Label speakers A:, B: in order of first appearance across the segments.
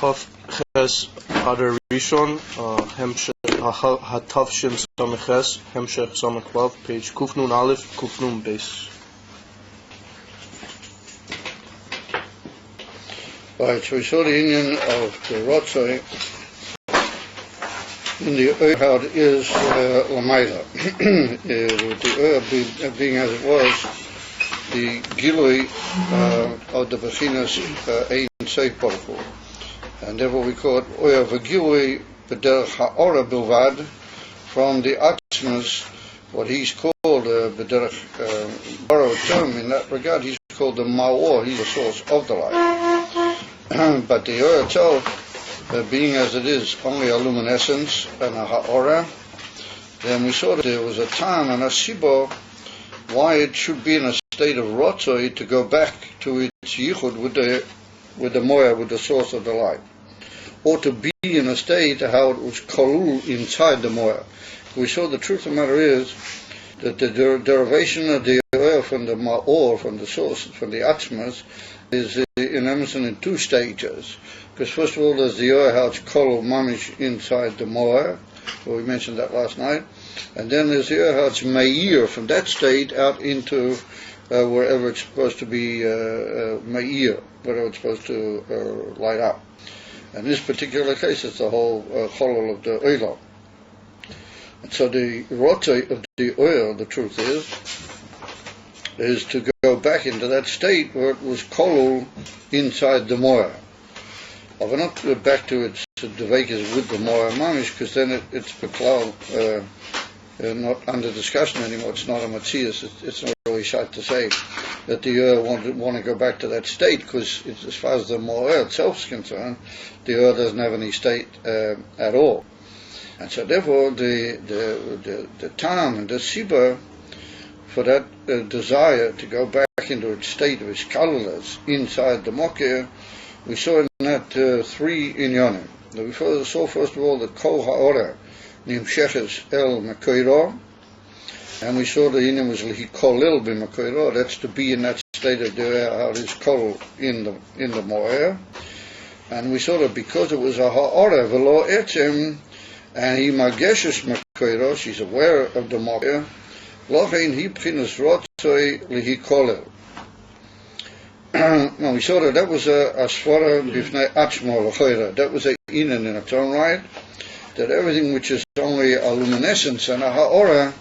A: Ches Adar Rishon, Hatavshin Samech Ches, Hemshech Samech Vav, page Kufnun Aleph, Kufnun Beis.
B: Right, so we saw the union of the Rotzai in the earth, how it is Lamaila. With the earth being as it was, the Gilui of the Bechinas Ein Seif Baruch. And therefore we call it Oya V'Gilui B'derech Ha'ora Bilvad, from the Atzmas, what he's called B'derech, borrowed term in that regard, he's called the Ma'or, he's the source of the light. But the Oya itself, being as it is only a luminescence and a Ha'ora, then we saw that there was a time and a Sibo why it should be in a state of Rotzoi to go back to its Yichud with the Moya, with the source of the light, or to be in a state how it was kolul inside the Moya. We saw the truth of the matter is that the derivation of the Oya from the Ma'or, from the source, from the Atzmas, is in Emerson in two stages. Because first of all there's the Oya how it's kolul mamish inside the Moya, well, we mentioned that last night, and then there's the Oya how it's meir from that state out into wherever it's supposed to be meir, wherever it's supposed to light up. In this particular case, it's the whole cholol of the oil. And so the rotate of the oil, the truth is to go back into that state where it was kolol inside the moya. I will not go back to its devekas with the moya mamish, because then it's beklal, not under discussion anymore. It's not a matzias. It's not really shot to say that the want to go back to that state, because as far as the mo'er itself is concerned, the doesn't have any state at all. And so therefore the time and the siba for that desire to go back into its state of its kalalas inside the mokir, we saw in that three inyanim. We saw first of all the kol ha'ora nimsheches el mekoiro, and we saw the inyan was lihikolil b'mekoiro, that's to be in that state of the how it is kol in the mo'er. And we saw that because it was a ha'ora v'lo etzem, and he mageshes mekoiro, she's aware of the mo'er, lochein hi b'chinas rotzoi lihikolil. Now we saw that was a svara b'fnei atzmo l'choira, that was a inyan in its own right, that everything which is only a luminescence and a ha'ora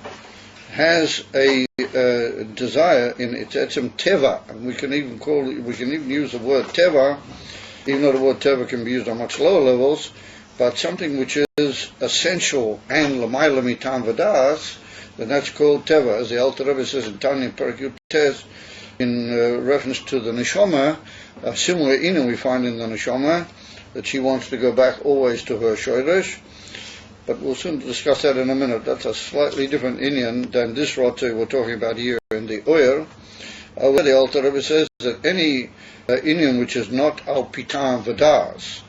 B: has a desire in its etzem teva, and we can even use the word teva, even though the word teva can be used on much lower levels, but something which is essential and l'mayla mitam v'das, then that's called teva, as the Alter Rebbe says in Tanya Parakut Tes, in reference to the neshama, a similar inyan we find in the neshama, that she wants to go back always to her shoresh. But we'll soon discuss that in a minute. That's a slightly different inyan than this rotzei we're talking about here in the oyer. Where the Alter Rebbe says that any inyan which is not al pitam v'das,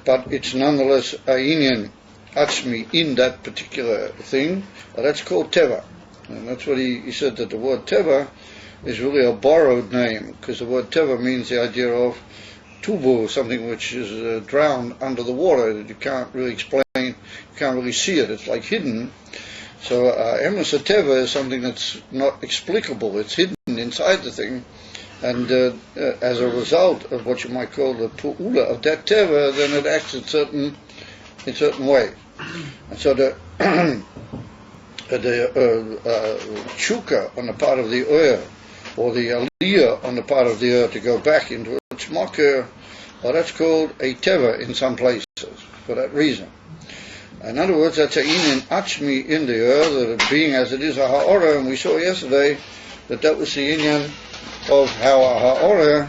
B: but it's nonetheless a inyan atzmi in that particular thing, that's called teva. And that's what he said, that the word teva is really a borrowed name, because the word teva means the idea of tubu, something which is drowned under the water, that you can't really explain, you can't really see it, it's like hidden. So emes teva is something that's not explicable, it's hidden inside the thing, and as a result of what you might call the pu'ula of that teva, then it acts in certain way. And so the chuka on the part of the oyer, or the aliyah on the part of the oyer to go back into its makir, well, that's called a teva in some places, for that reason. In other words, that's a inyan achmi in the oyer, that being as it is a ha'ora, and we saw yesterday that was the inyan of how a ha'ora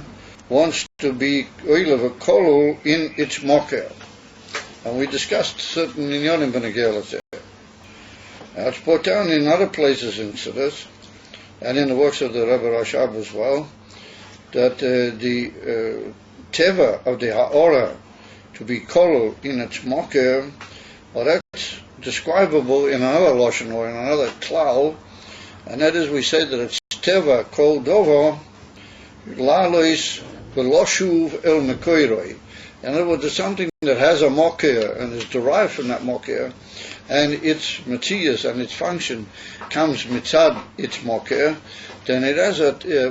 B: wants to be oil of a kolul in its makir. And we discussed certain inyanim b'negelas there. Now it's brought down in other places in Siddur, and in the works of the Rebbe Rashab as well, that the teva of the ha'ora to be kolul in its makir, well, that's describable in another lashon or in another klal, and that is we say that it's teva kol dovo lalois v'loshuv el mekoiroi, In other words, it's something that has a mokir and is derived from that mokir, and its matiyas and its function comes mitzad its mokir, then it has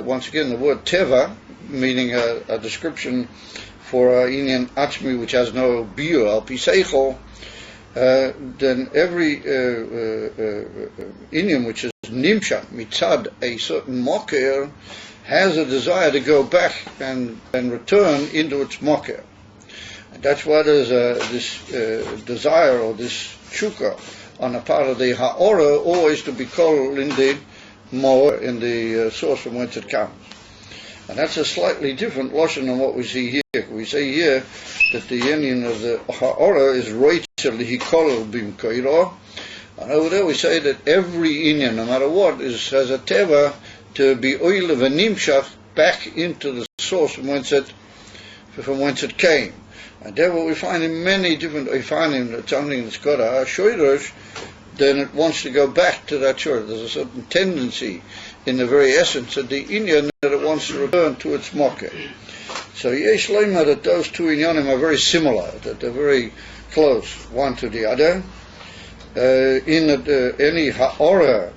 B: once again the word teva, meaning a description for inyan achmi which has no biur al piseichol. Then every inyan which is nimshak mitzad a certain mokir has a desire to go back and return into its mokir. And that's why there's this desire or this chukka on the part of the ha'ora always to be called in the more in the source from whence it comes. And that's a slightly different lashon than what we see here. We say here that the union of the ha'ora is Rachel hikol bimkoiro, and over there we say that every inyan, no matter what, has a teva to be oil of a nimshach back into the source from whence it came. And there what we find in many different, we find in something that's got a shoyrosh, then it wants to go back to that shoyrosh. There's a certain tendency in the very essence of the inyan that it wants to return to its mokkah. So yesh leima that those two inyanim are very similar, that they're very close one to the other. Any ha'ora,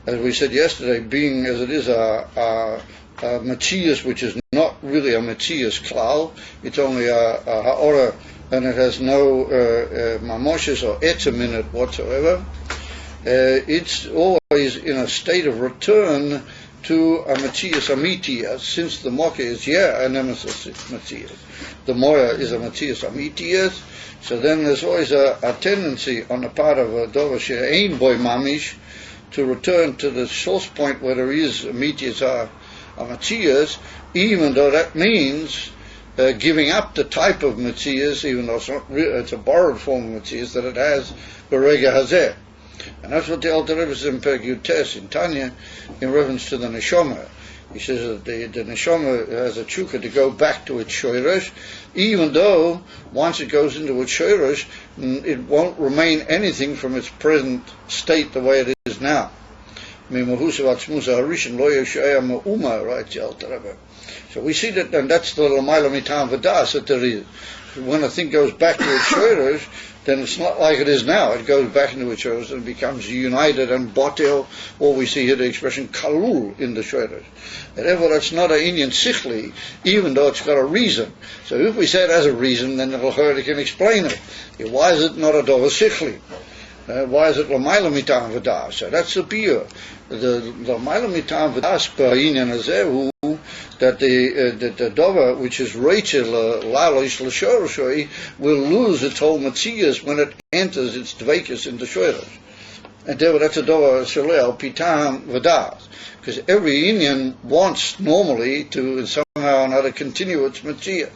B: as we said yesterday, being as it is a Matthias, which is not really a Matthias klal, it's only a ha'ora, and it has no mamoshes or etzem in it whatsoever. It's always in a state of return to a Matthias Amitias, since the Mokkah is a nemesis Matthias. The Moya is a Matthias Amitias, so then there's always a tendency on the part of a Dover She'ein Boy Mamish to return to the source point where there is Amitias a Matthias, even though that means giving up the type of Matthias, even though it's a borrowed form of Matthias that it has Berega Hazeh. And that's what the Adar says in Perek Yutes in Tanya in reference to the neshama. He says that the neshama has a chukka to go back to its shoyresh, even though once it goes into its shoyresh, it won't remain anything from its present state the way it is now. Right, the Adar. So we see that, and that's the L'mayla Mitam Vadas that there is. When a thing goes back to its shoyresh, then it's not like it is now. It goes back into its shoyresh and becomes united and botel, or we see here the expression kalul in the shoyresh. Therefore, that's not an inyan sichli, even though it's got a reason. So if we say it has a reason, then it can explain it. Why is it not a dover sichli? Why is it l'mayla mitam v'das? So that's the biur. The l'mayla mitam v'das ba'inyan hazehu, that the dover, which is Rachel lalosh l'shoroshoi, will lose its whole matzias when it enters its dveikus into shoyrosh. And therefore that's a dover sholel pitam v'das, because every inyan wants normally to somehow or another continue its matzias,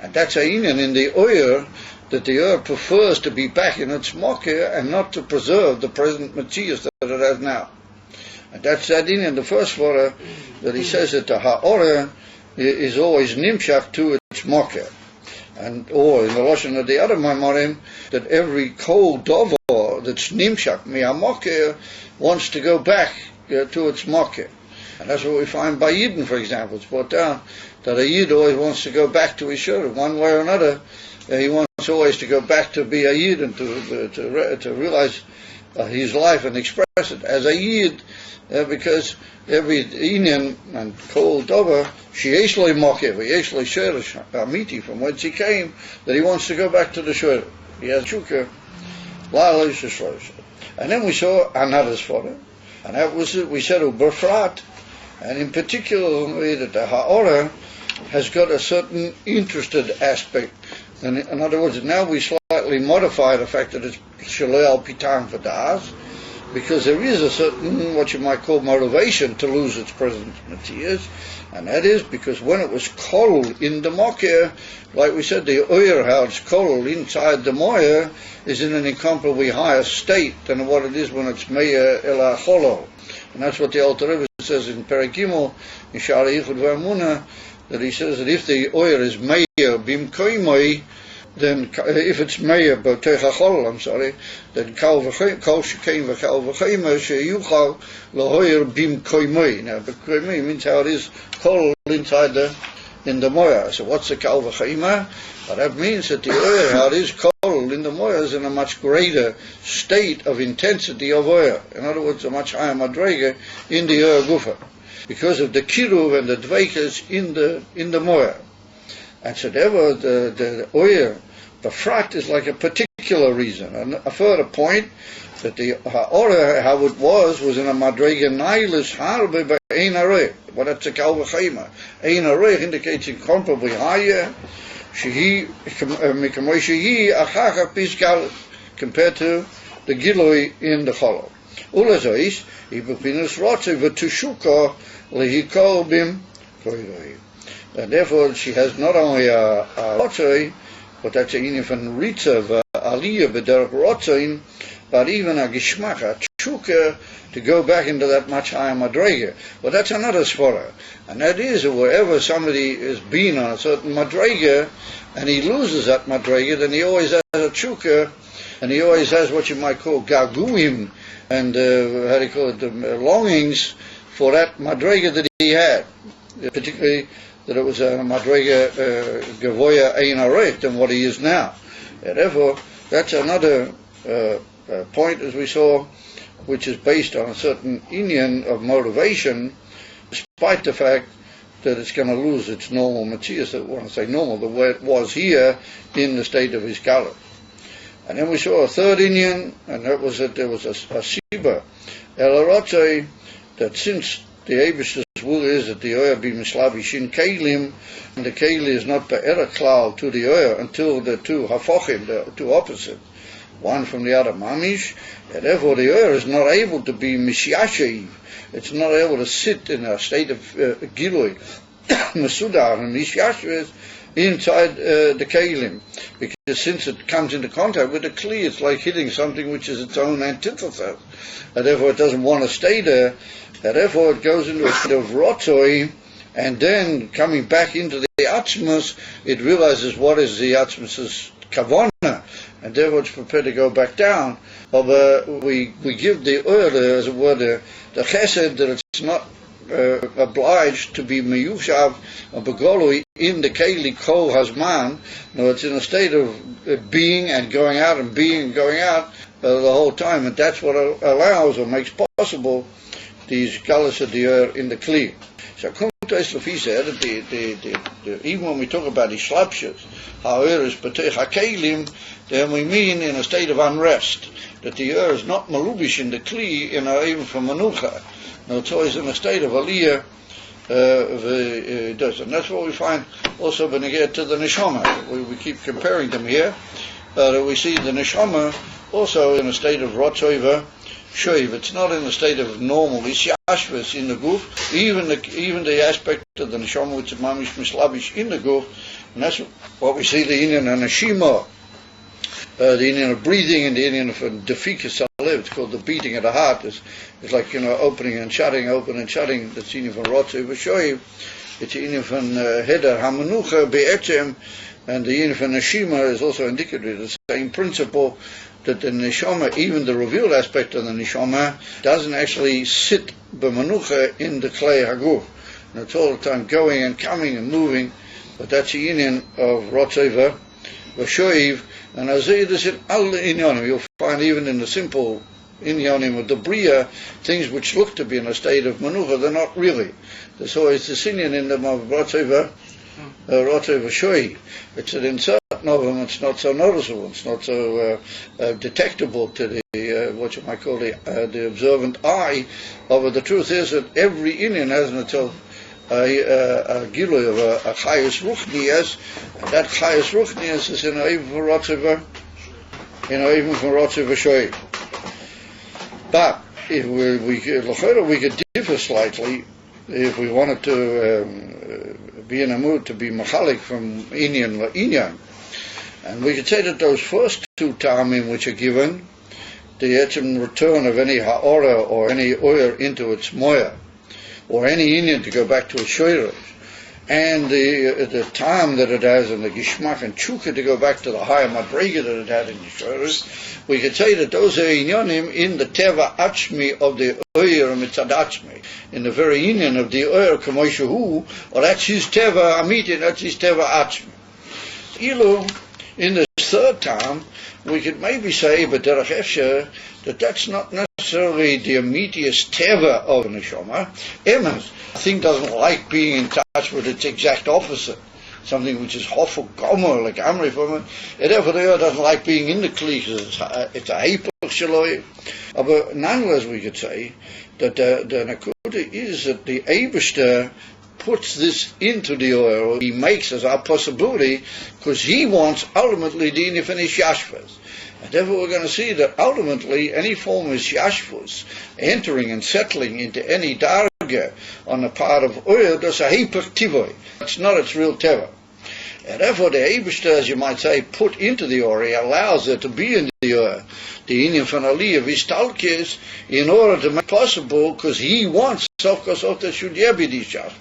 B: and that's a inyan in the oyer, that the earth prefers to be back in its mokkah and not to preserve the present matzias that it has now. And that's that in the first water that he says that the ha'ora is always nimshach to its mokkah. And or in the lashon of the other maimorim, that every kol dover that's nimshach mi'a mokkah wants to go back to its mokkah. And that's what we find by Yidden, for example. It's brought down that a Yid always wants to go back to his shur one way or another. He wants always to go back to be a Yid and to realize his life and express it as a Yid, because every inyan and kol dover sheyesh lo mokev yesh lo sheresh amiti, from whence he came, that he wants to go back to the shur. He has chukka lalosh shlosh. And then we saw another's father, and that was we said uberfrat, and in particular that the ha'ora has got a certain interested aspect. And in other words, now we slightly modify the fact that it's shalel pitam v'das, because there is a certain, what you might call, motivation to lose its present matzias, and that is because when it was kol in the mokkah, like we said, the oyer, how it's kol inside the moyer, is in an incomparably higher state than what it is when it's meya ela cholo. And that's what the Adar says in Perek Gimel, in Sha'arei Yichud V'Amunah, that he says that if the oyer is meya bimkoimoi, then if it's meya b'teichachol, then kal shekein v'kal v'chayma sheyuchal lahoyer bimkoimoi. Now, bimkoimoi means how it is kol inside the in the moya. So what's the kal v'chaima? Well, that means that the oil, how it is kol in the moya, is in a much greater state of intensity of oil. In other words, a much higher madrega in the oil gufa, because of the kiruv and the dveikas in the moya. And so therefore the oil, the frat, is like a particular reason. And a further point, that the ha'ora, how it was in a madrega nailis harbe by ein areh. Well, that's a kal v'chaima. Ein areh indicates incomparably higher. Shehi mikamoi shehi achachach pisgal, compared to the giloi in the cholol. Ulazois ibupinus rotzei v'tushuka lehikol bim koiroi. And therefore, she has not only a rotzei, but that's a inyan from ritza v'aliyah b'derech rotzein, but even a gishmach, a tshuka, to go back into that much higher madrega. Well, that's another svara. And that is that wherever somebody is being on a certain madrega, and he loses that madrega, then he always has a tshuka, and he always has what you might call gaguim, and how do you call it, longings for that madrega that he had. Particularly that it was a madrega gavoya ein areh than what he is now. And therefore, that's another point, as we saw, which is based on a certain inyan of motivation, despite the fact that it's going to lose its normal matthias, I want to say normal, the way it was here in the state of his color. And then we saw a third inyan, and that was that there was a siba, elarotzei, that since the Eibishter's will is that the oil be mislavish in kelim, and the keli is not be'era klal to the oil until the two hafochim, the two opposites, one from the other mamish, and therefore the oil is not able to be mishyashiv. It's not able to sit in a state of gilui, mesudar, and mishyashiv inside the kelim, because since it comes into contact with the kli, it's like hitting something which is its own antithesis, and therefore it doesn't want to stay there, and therefore it goes into a state of rotzoi, and then coming back into the atzmus, it realizes what is the atzmus's kavana, and therefore it's prepared to go back down. But we give the oil, as it were, the chesed, that it's not obliged to be meyushav or begolui in the keli kol hazman. No, it's in a state of being and going out and being and going out the whole time, and that's what allows or makes possible these galas of the oil in the kli. So He said that even when we talk about these slapshas, how oil is patech hakelim, then we mean in a state of unrest, that the oil is not malubish in the kli, even for manucha. No, it's always in a state of aliyah, and that's what we find also when we get to the neshama. We keep comparing them here, but we see the neshama also in a state of rotzoiva shoiv. It's not in a state of normal isyashvus in the guf, even the aspect of the neshama which is mamish mislabish in the guf, and that's what we see the inyan and neshima, the inyan of breathing and the inyan of defikas halev. It's called the beating of the heart. It's like, opening and shutting, open and shutting. That's inyan from rotzoiva shoiv. It's inyan from heder hamanucha be'etzem, and the inyan from neshima is also indicative of the same principle, that the neshama, even the revealed aspect of the neshama, doesn't actually sit b'manucha in the klei haguf. And it's all the time going and coming and moving. But that's the inyan of rotzeva, v'shoiv, and azay this in all inyanim. You'll find even in the simple inyanim of the bria, things which look to be in a state of manucha, they're not really. There's always this inyan in them of rotzeva shoiv. It's that in certain of them it's not so noticeable, it's not so detectable to the what you might call the observant eye. But the truth is that every inyan has in itself a gilui of a chayus ruchnias, and that chayus ruchnias is even from rotzeva, even from rotzeva shoiv. But if we could differ slightly, if we wanted to be in a mood to be machalik from inyan la inyan, and we could say that those first two ta'amim which are given, the etzem return of any ha'ora or any oil into its moya, or any inyan to go back to its shoyros, and the time that it has, and the gishmak and chukah to go back to the higher madrega that it had in the shores, we could say that those are inyanim in the teva achmi of the oyer mitzad achmi, in the very inyan of the oyer kamoishahu, or that's his teva amiti, that's his teva achmi. Ilu, in the third time, we could maybe say, but derech efsher, that that's not necessarily the immediate teva of the neshama. Emes, a thing doesn't like being in touch with its exact opposite, something which is hofel gomer, like amri from it. And therefore the other doesn't like being in the kli, because it's a heipach shaloi. But nonetheless, we could say that the nakuda is that the Eibishter puts this into the oil, he makes as our possibility, because he wants ultimately the inifinish yashvas. And therefore we're going to see that ultimately any form of yashvus, entering and settling into any darga on the part of oil, does a hipach tivoi. It's not its real teva. And therefore the Eibishter, as you might say, put into the ori, allows there to be in the oil, the inyan von Ali of his talkis, in order to make possible, because he wants, sof kosov, there should be these yashvus.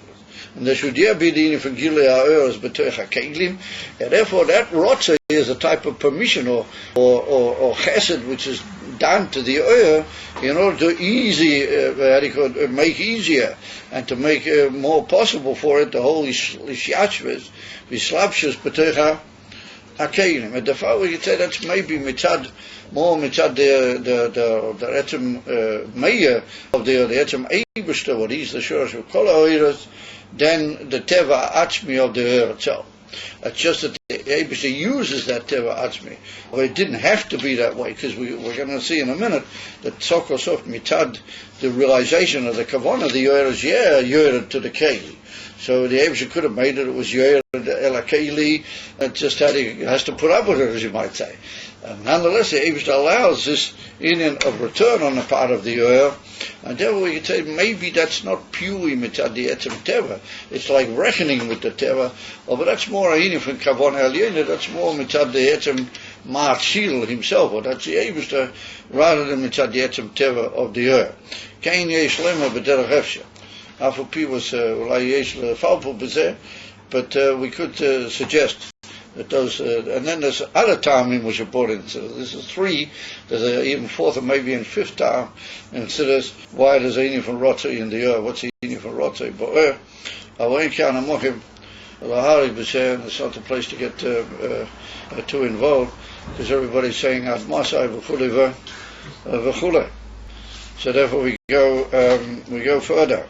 B: And there should be the inyan von Gilei ha'oros b'toich ha'keglim, and therefore that rotze is a type of permission or chesed which is done to the oil in order to make easier and to make more possible for it the whole ishyachves, vislapshus b'toich ha'keglim. And therefore we could say that's maybe more mitzad the etzem meyer of the etzem Eibishter, what is the shores of kol ha'oros, than the teva achmi of the oil itself. It's just that the Eibishter uses that teva achmi. Well, it didn't have to be that way, because we're going to see in a minute that sokosof mitad, the realization of the kavanah, the oil is yored to the keli. So the Eibishter could have made it was yored el keli, it just has to put up with it, as you might say. Nonetheless, the Eibishter allows this inyan of return on the part of the oil, and therefore we can say maybe that's not purely mitzad the etzem teva. It's like reckoning with the teva, but that's more a inyan from kavanah eliyona. That's more mitzad the etzem ma'achil himself, or that's the Eibishter, rather than mitzad the etzem teva of the oil. Kein yesh lema b'derech efsher. Half of people say, well, yesh lefalpo b'zeh, but we could suggest that those, and then there's other timing which are brought in. So this is three. There's an even fourth or maybe in fifth time. And so there's why there's a inyan from rotzei in the oil. What's the inyan from rotzei? But awein kana mochim lahari b'seh. It's not the place to get too involved, because everybody's saying ad masai v'chulei v'chulei. So therefore we go further.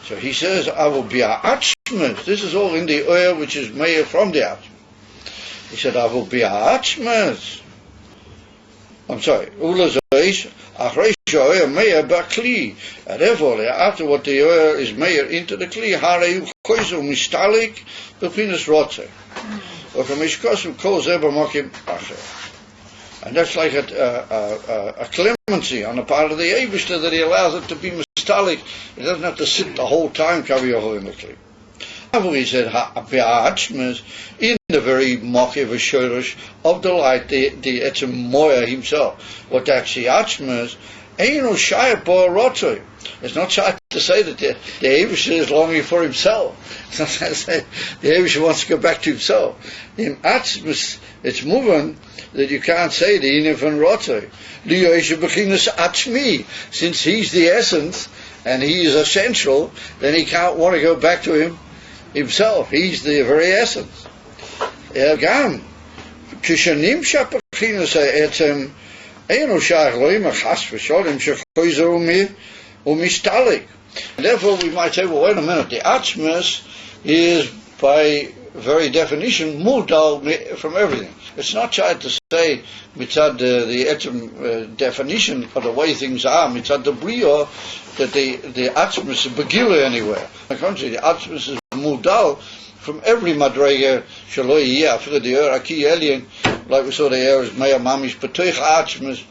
B: So he says, I will be a achmas. This is all in the oil which is made from the achmas. He said, I will be a achmas. I'm sorry. Ulazoish, achreish oil meir bakli. And therefore, after what the oil is made into the kli, harei choizu mistalik bepinas rotze. Or kamishkosu kol zeba mokim acher. And that's like a clemency on the part of the Eibishter that he allows it to be mistalik. It doesn't have to sit the whole time kaviyachol in the kli. He said, in the very mochiv shorish of the light, the etzem moya himself. What actually achmas, einu shayat bo rotzoi. It's not shy to say that the Eibishter is longing for himself. It's not shy to say the Eibishter wants to go back to himself. In achmas, it's moving that you can't say the inyan von rotzoi. Liyoisha bechinas achmi. Since he's the essence and he is essential, then he can't want to go back to himself. He's the very essence. Gam kishanim shapachinas etzem einu shach loim achas v'sholim shechoizer umistalik. Therefore, we might say, well, wait a minute. The achmas is by very definition mudal from everything. It's not tried to say mitzad the etzem definition of the way things are mitzad the brio that the achmas is begila anywhere. On the contrary, the achmas is mudal from every madrega shaloi yeh after the air aki elien, like we saw the air is meya mamish b'toich achmas,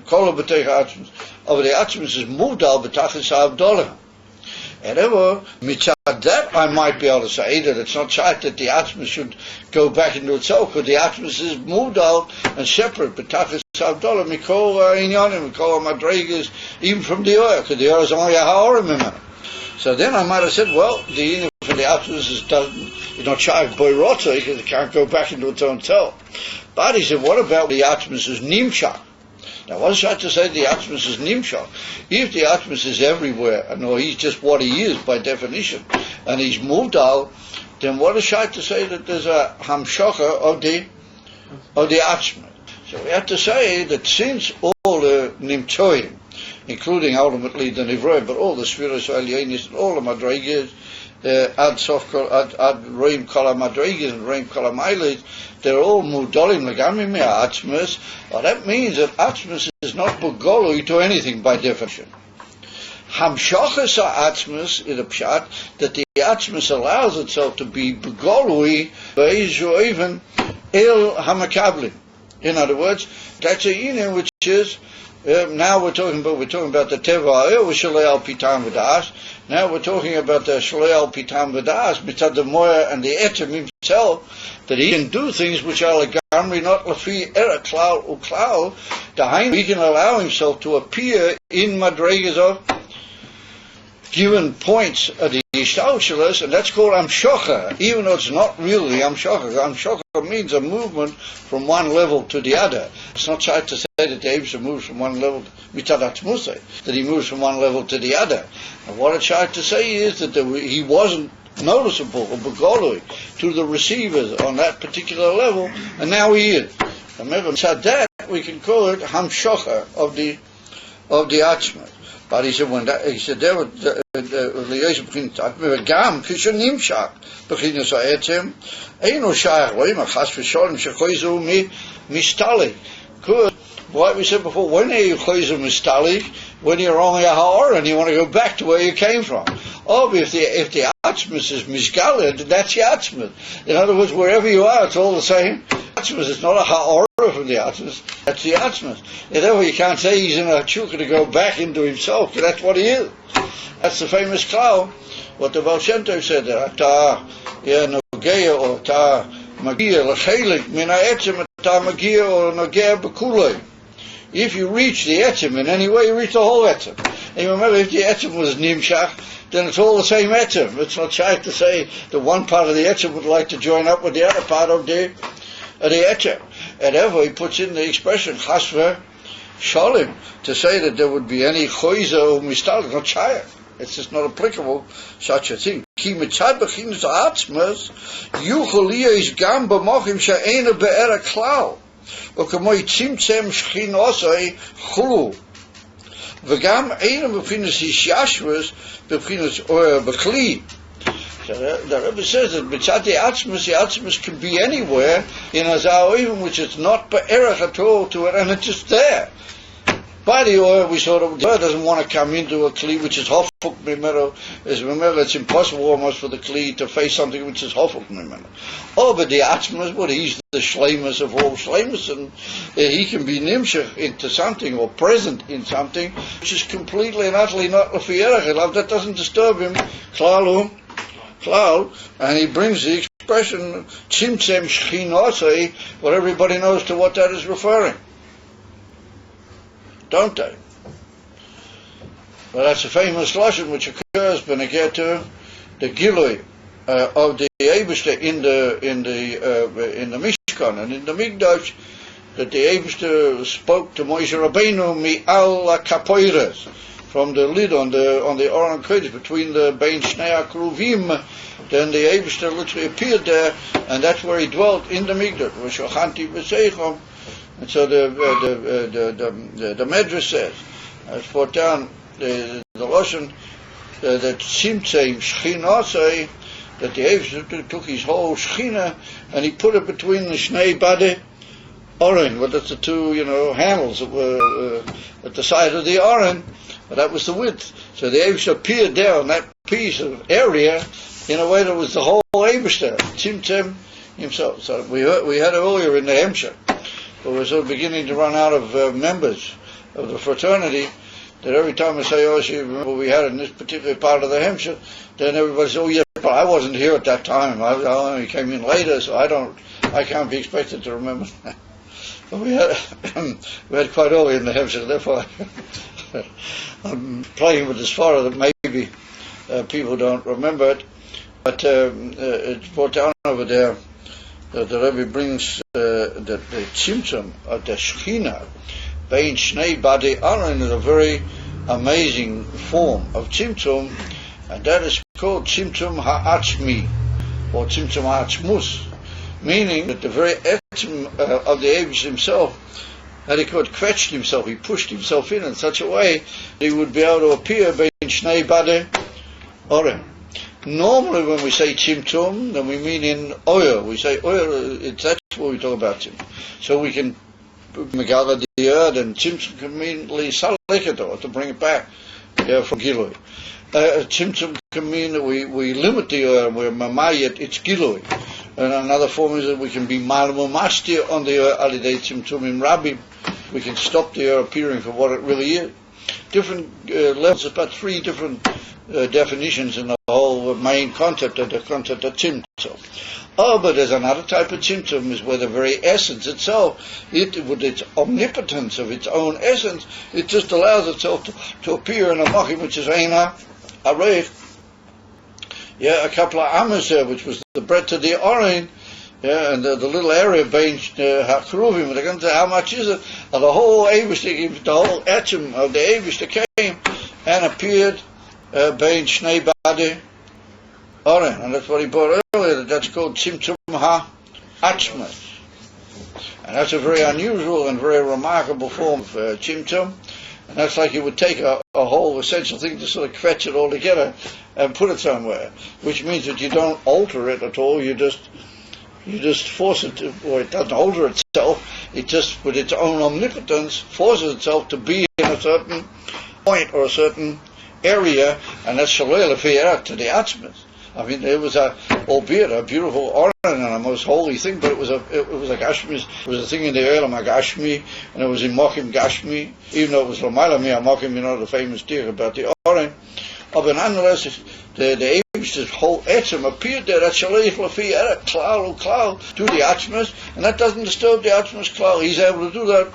B: kol b'toich achmas. Over the achmas is mudal b'tachlis ha'avdolah. And therefore, mitzad that I might be able to say that it's not shayt that the achmas should go back into itself, because the achmas is mudal and separate b'tachlis ha'avdolah mikol inyanim, mikol madregas, even from the oil, because the oil is only a ha'orim in it. So then I might have said, well, the inyan the Atzmus is not shy of Boirotza because it can't go back into its own self. But he said, what about the Atzmus is Nimshach? Now, what is that to say the Atzmus is Nimshach? If the Atzmus is everywhere, and or he's just what he is by definition, and he's Mudal, then what is that to say that there's a Hamshacha of the Atzmus? So we have to say that since all the Nimtzoim, including ultimately the Nivroim, but all the Sfiros Alienis and all the Madrigas, Ad Roim Kol HaMadrigas and Roim Kol HaMailis, they're all Mudalim Legami Me'atzmus. Well, that means that Atzmus is not Begolui to anything by definition. Hamshachas Atzmus is a pshat that the Atzmus allows itself to be Begolui Be'ezu even El Hamakablim. In other words, that's a union which is now we're talking about the Teva with Shalei al Pitam V'das. Now we're talking about the Shalei al Pitam V'das, Mitzad the Moya and the Etzem himself, that he can do things which are legamri not lefi era klal uklal. He can allow himself to appear in madregas of given points of the Yishtalshalas, and that's called Amshocha, even though it's not really Amshocha. Amshocha means a movement from one level to the other. It's not right to say that the Eibusha moves from one level, that he moves from one level to the other. And what it's right to say is that he wasn't noticeable or begolui to the receivers on that particular level, and now he is. Remember, that we can call it Hamshocha of the Atzma. But he said there was the Gam Kishan Nimshach Bechinas Ha'etzem Eino Shayach Loim Achas V'Sholem Shechoizu Mistalik. Good. What we said before, when are you Choizu Mistalik? When you're only a Ha'or and you want to go back to where you came from. Oh, but if the Atzmus is Mishgaled, that's the Atzmus. In other words, wherever you are, it's all the same. Atzmus is not a Ha'or from the Atzmus, that's the Atzmus. And therefore you can't say he's in a chukka to go back into himself, because that's what he is. That's the famous klal, what the Baal Shem Tov said there, Ta Nogeya or Ta Magia L'chelik Min Ha'etzem Ta Magia or Nogeya B'kulei. If you reach the etzem in any way, you reach the whole etzem. And remember, if the etzem was nimshach, then it's all the same etzem. It's not shy to say that one part of the etzem would like to join up with the other part of the etzem. And therefore he puts in the expression chasver shalim to say that there would be any choiza or mistal. It's not shy. It's just not applicable, such a thing. Ki mitzad bechinas atzmas yuchol liyos gam b'mochim she'ena be'era klal. וכמו צמצם שכינוסי חולו וגם אינם בבחינת ישבוס בבחינת בכלי. The Rebbe says that mitzad the Atzmus can be anywhere in a Zaoivim which is not be'erach at all to it, and it's just there. By the oil, we saw that the oil doesn't want to come into a kli which is hofuk mimeno. Remember, it's impossible almost for the kli to face something which is hofuk mimeno. Oh, but the Atzmas, well, he's the shleimus of all shleimus, and he can be nimshach into something or present in something which is completely and utterly not lefiyerach. That doesn't disturb him. Klal, and he brings the expression tzimtzem shchinosei, what everybody knows to what that is referring. Don't they? Well, that's a famous lashon which occurs when they get to the gilui of the Eibishter in the Mishkan and in the Mikdash, that the Eibishter spoke to Moshe Rabbeinu mi'al kapoiras, from the lid on the Aron Kodesh between the Bein Shnei Akruvim. Then the Eibishter literally appeared there, and that's where he dwelt in the Mikdash. V'shochanti b'seichom. And so the Medrash says, as put down the Lashon, that Tzimtzem Shchinasei, that the Eivus took his whole Shechina and he put it between the Shnei Bade Oren. Well, that's the two, handles that were at the side of the Oren. But that was the width. So the Eivus appeared there on that piece of area in a way that was the whole Eivus there, Tzimtzem himself. So we had it earlier in the Hemshah. But we're sort of beginning to run out of members of the fraternity, that every time I say, oh, see, remember we had in this particular part of the Hemshah, then everybody says, oh yeah, but I wasn't here at that time. I only came in later, so I can't be expected to remember. But we had quite early in the Hemshah, therefore I'm playing with this far that maybe people don't remember it. But it's brought down over there that the Rebbe brings that the Tzimtzum of the Shechina Bein Shnei Badei Aron is a very amazing form of Tzimtzum, and that is called Tzimtzum Ha'atzmi, or Tzimtzum Ha'atzmus, meaning that the very etzim of the Eibush himself, that he could quetched himself, he pushed himself in such a way that he would be able to appear Bein Shnei Badei Aron. Normally when we say Tzimtzum, then we mean in oil. We say oil, that's what we talk about Tzimtzum. So we can Megala the earth, and Tzimtzum can mean Saliketo, to bring it back from Gilui. Tzimtzum can mean that we limit the earth, we're Mamayet, it's Gilui. And another form is that we can be Malmumashtir on the earth, Alidei Tzimtzum in Rabbim. We can stop the earth appearing for what it really is. Different levels, about 3 different definitions in the whole main concept of the concept of Tzimtzum. Oh, but there's another type of Tzimtzum, is where the very essence itself, with its omnipotence of its own essence, it just allows itself to appear in a machim, which is Eina Areich. A couple of amas there, which was the breadth of the Orin, and the little area being Hakruvim, they're going to say, how much is it? And the whole Eibush, the whole etzim of the Eibush came and appeared bein Shnei Badei Aron, and that's what he brought earlier. That's called Tzimtzum Ha'atzmas, and that's a very unusual and very remarkable form of Tzimtzum. And that's like you would take a whole essential thing to sort of fetch it all together and put it somewhere, which means that you don't alter it at all. You just force it to, or it doesn't alter itself. It just, with its own omnipotence, forces itself to be in a certain point or a certain area, and that's Shalei L'Fiyah to the Atzmas. I mean, it was albeit a beautiful order and a most holy thing, but it was a Gashmi, it was a thing in the Olam HaGashmi, and it was in Mochim Gashmi, even though it was L'mayla Mi HaMochim, the famous deal about the Oren. But nonetheless, the Eibush's whole etzim appeared there, that Shalei L'Fiyah, klal, to the Atzmas, and that doesn't disturb the Atzmas klal. He's able to do that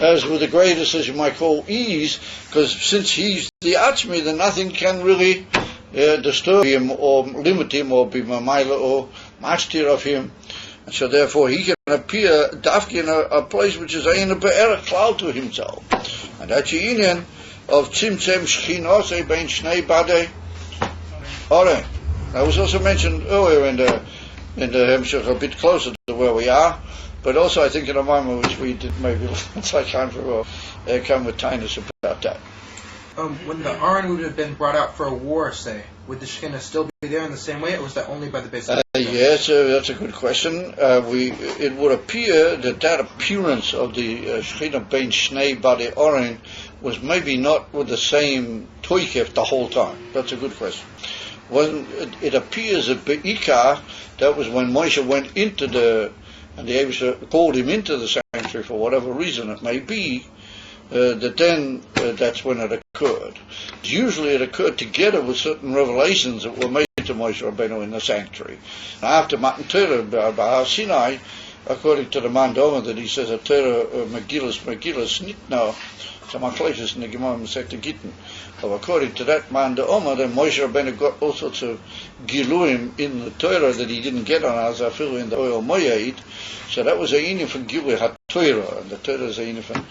B: as with the greatest, as you might call, ease, because since he's the Atzmi, then nothing can really disturb him or limit him or be mamayla or mashtir of him, and so therefore he can appear dafki in a place which is a be'er klal to himself, and that's the inyan of Tzimtzum Shechinose Bein Shnei Badei Aron. That was also mentioned earlier in the Hemshech, a bit closer to where we are, but also I think in a moment which we did maybe once I can't very well come with kindness about that.
C: When the Aron would have been brought out for a war, say, would the Shekhinah still be there in the same way, or was that only by the basic?
B: Yes, that's a good question. It would appear that appearance of the Shekhinah Bein Shnei Badei Aron was maybe not with the same toikef the whole time. That's a good question. It appears that Be'ikah, that was when Moshe went into and the Eibush called him into the sanctuary for whatever reason it may be, that's when it occurred. Usually it occurred together with certain revelations that were made to Moshe Rabbeinu in the sanctuary. After Matan Torah, Bahar Sinai, according to the Mandoma that he says, a Torah Megillas Nitna, Samachleches in the Gemara Masechta Gittin. So according to that Mandoma, then Moshe Rabbeinu got all sorts of Giluim in the Torah that he didn't get on Azafilu in the oil Moyait. So that was a inyan from Gilui HaTorah, and the Torah is a inyan from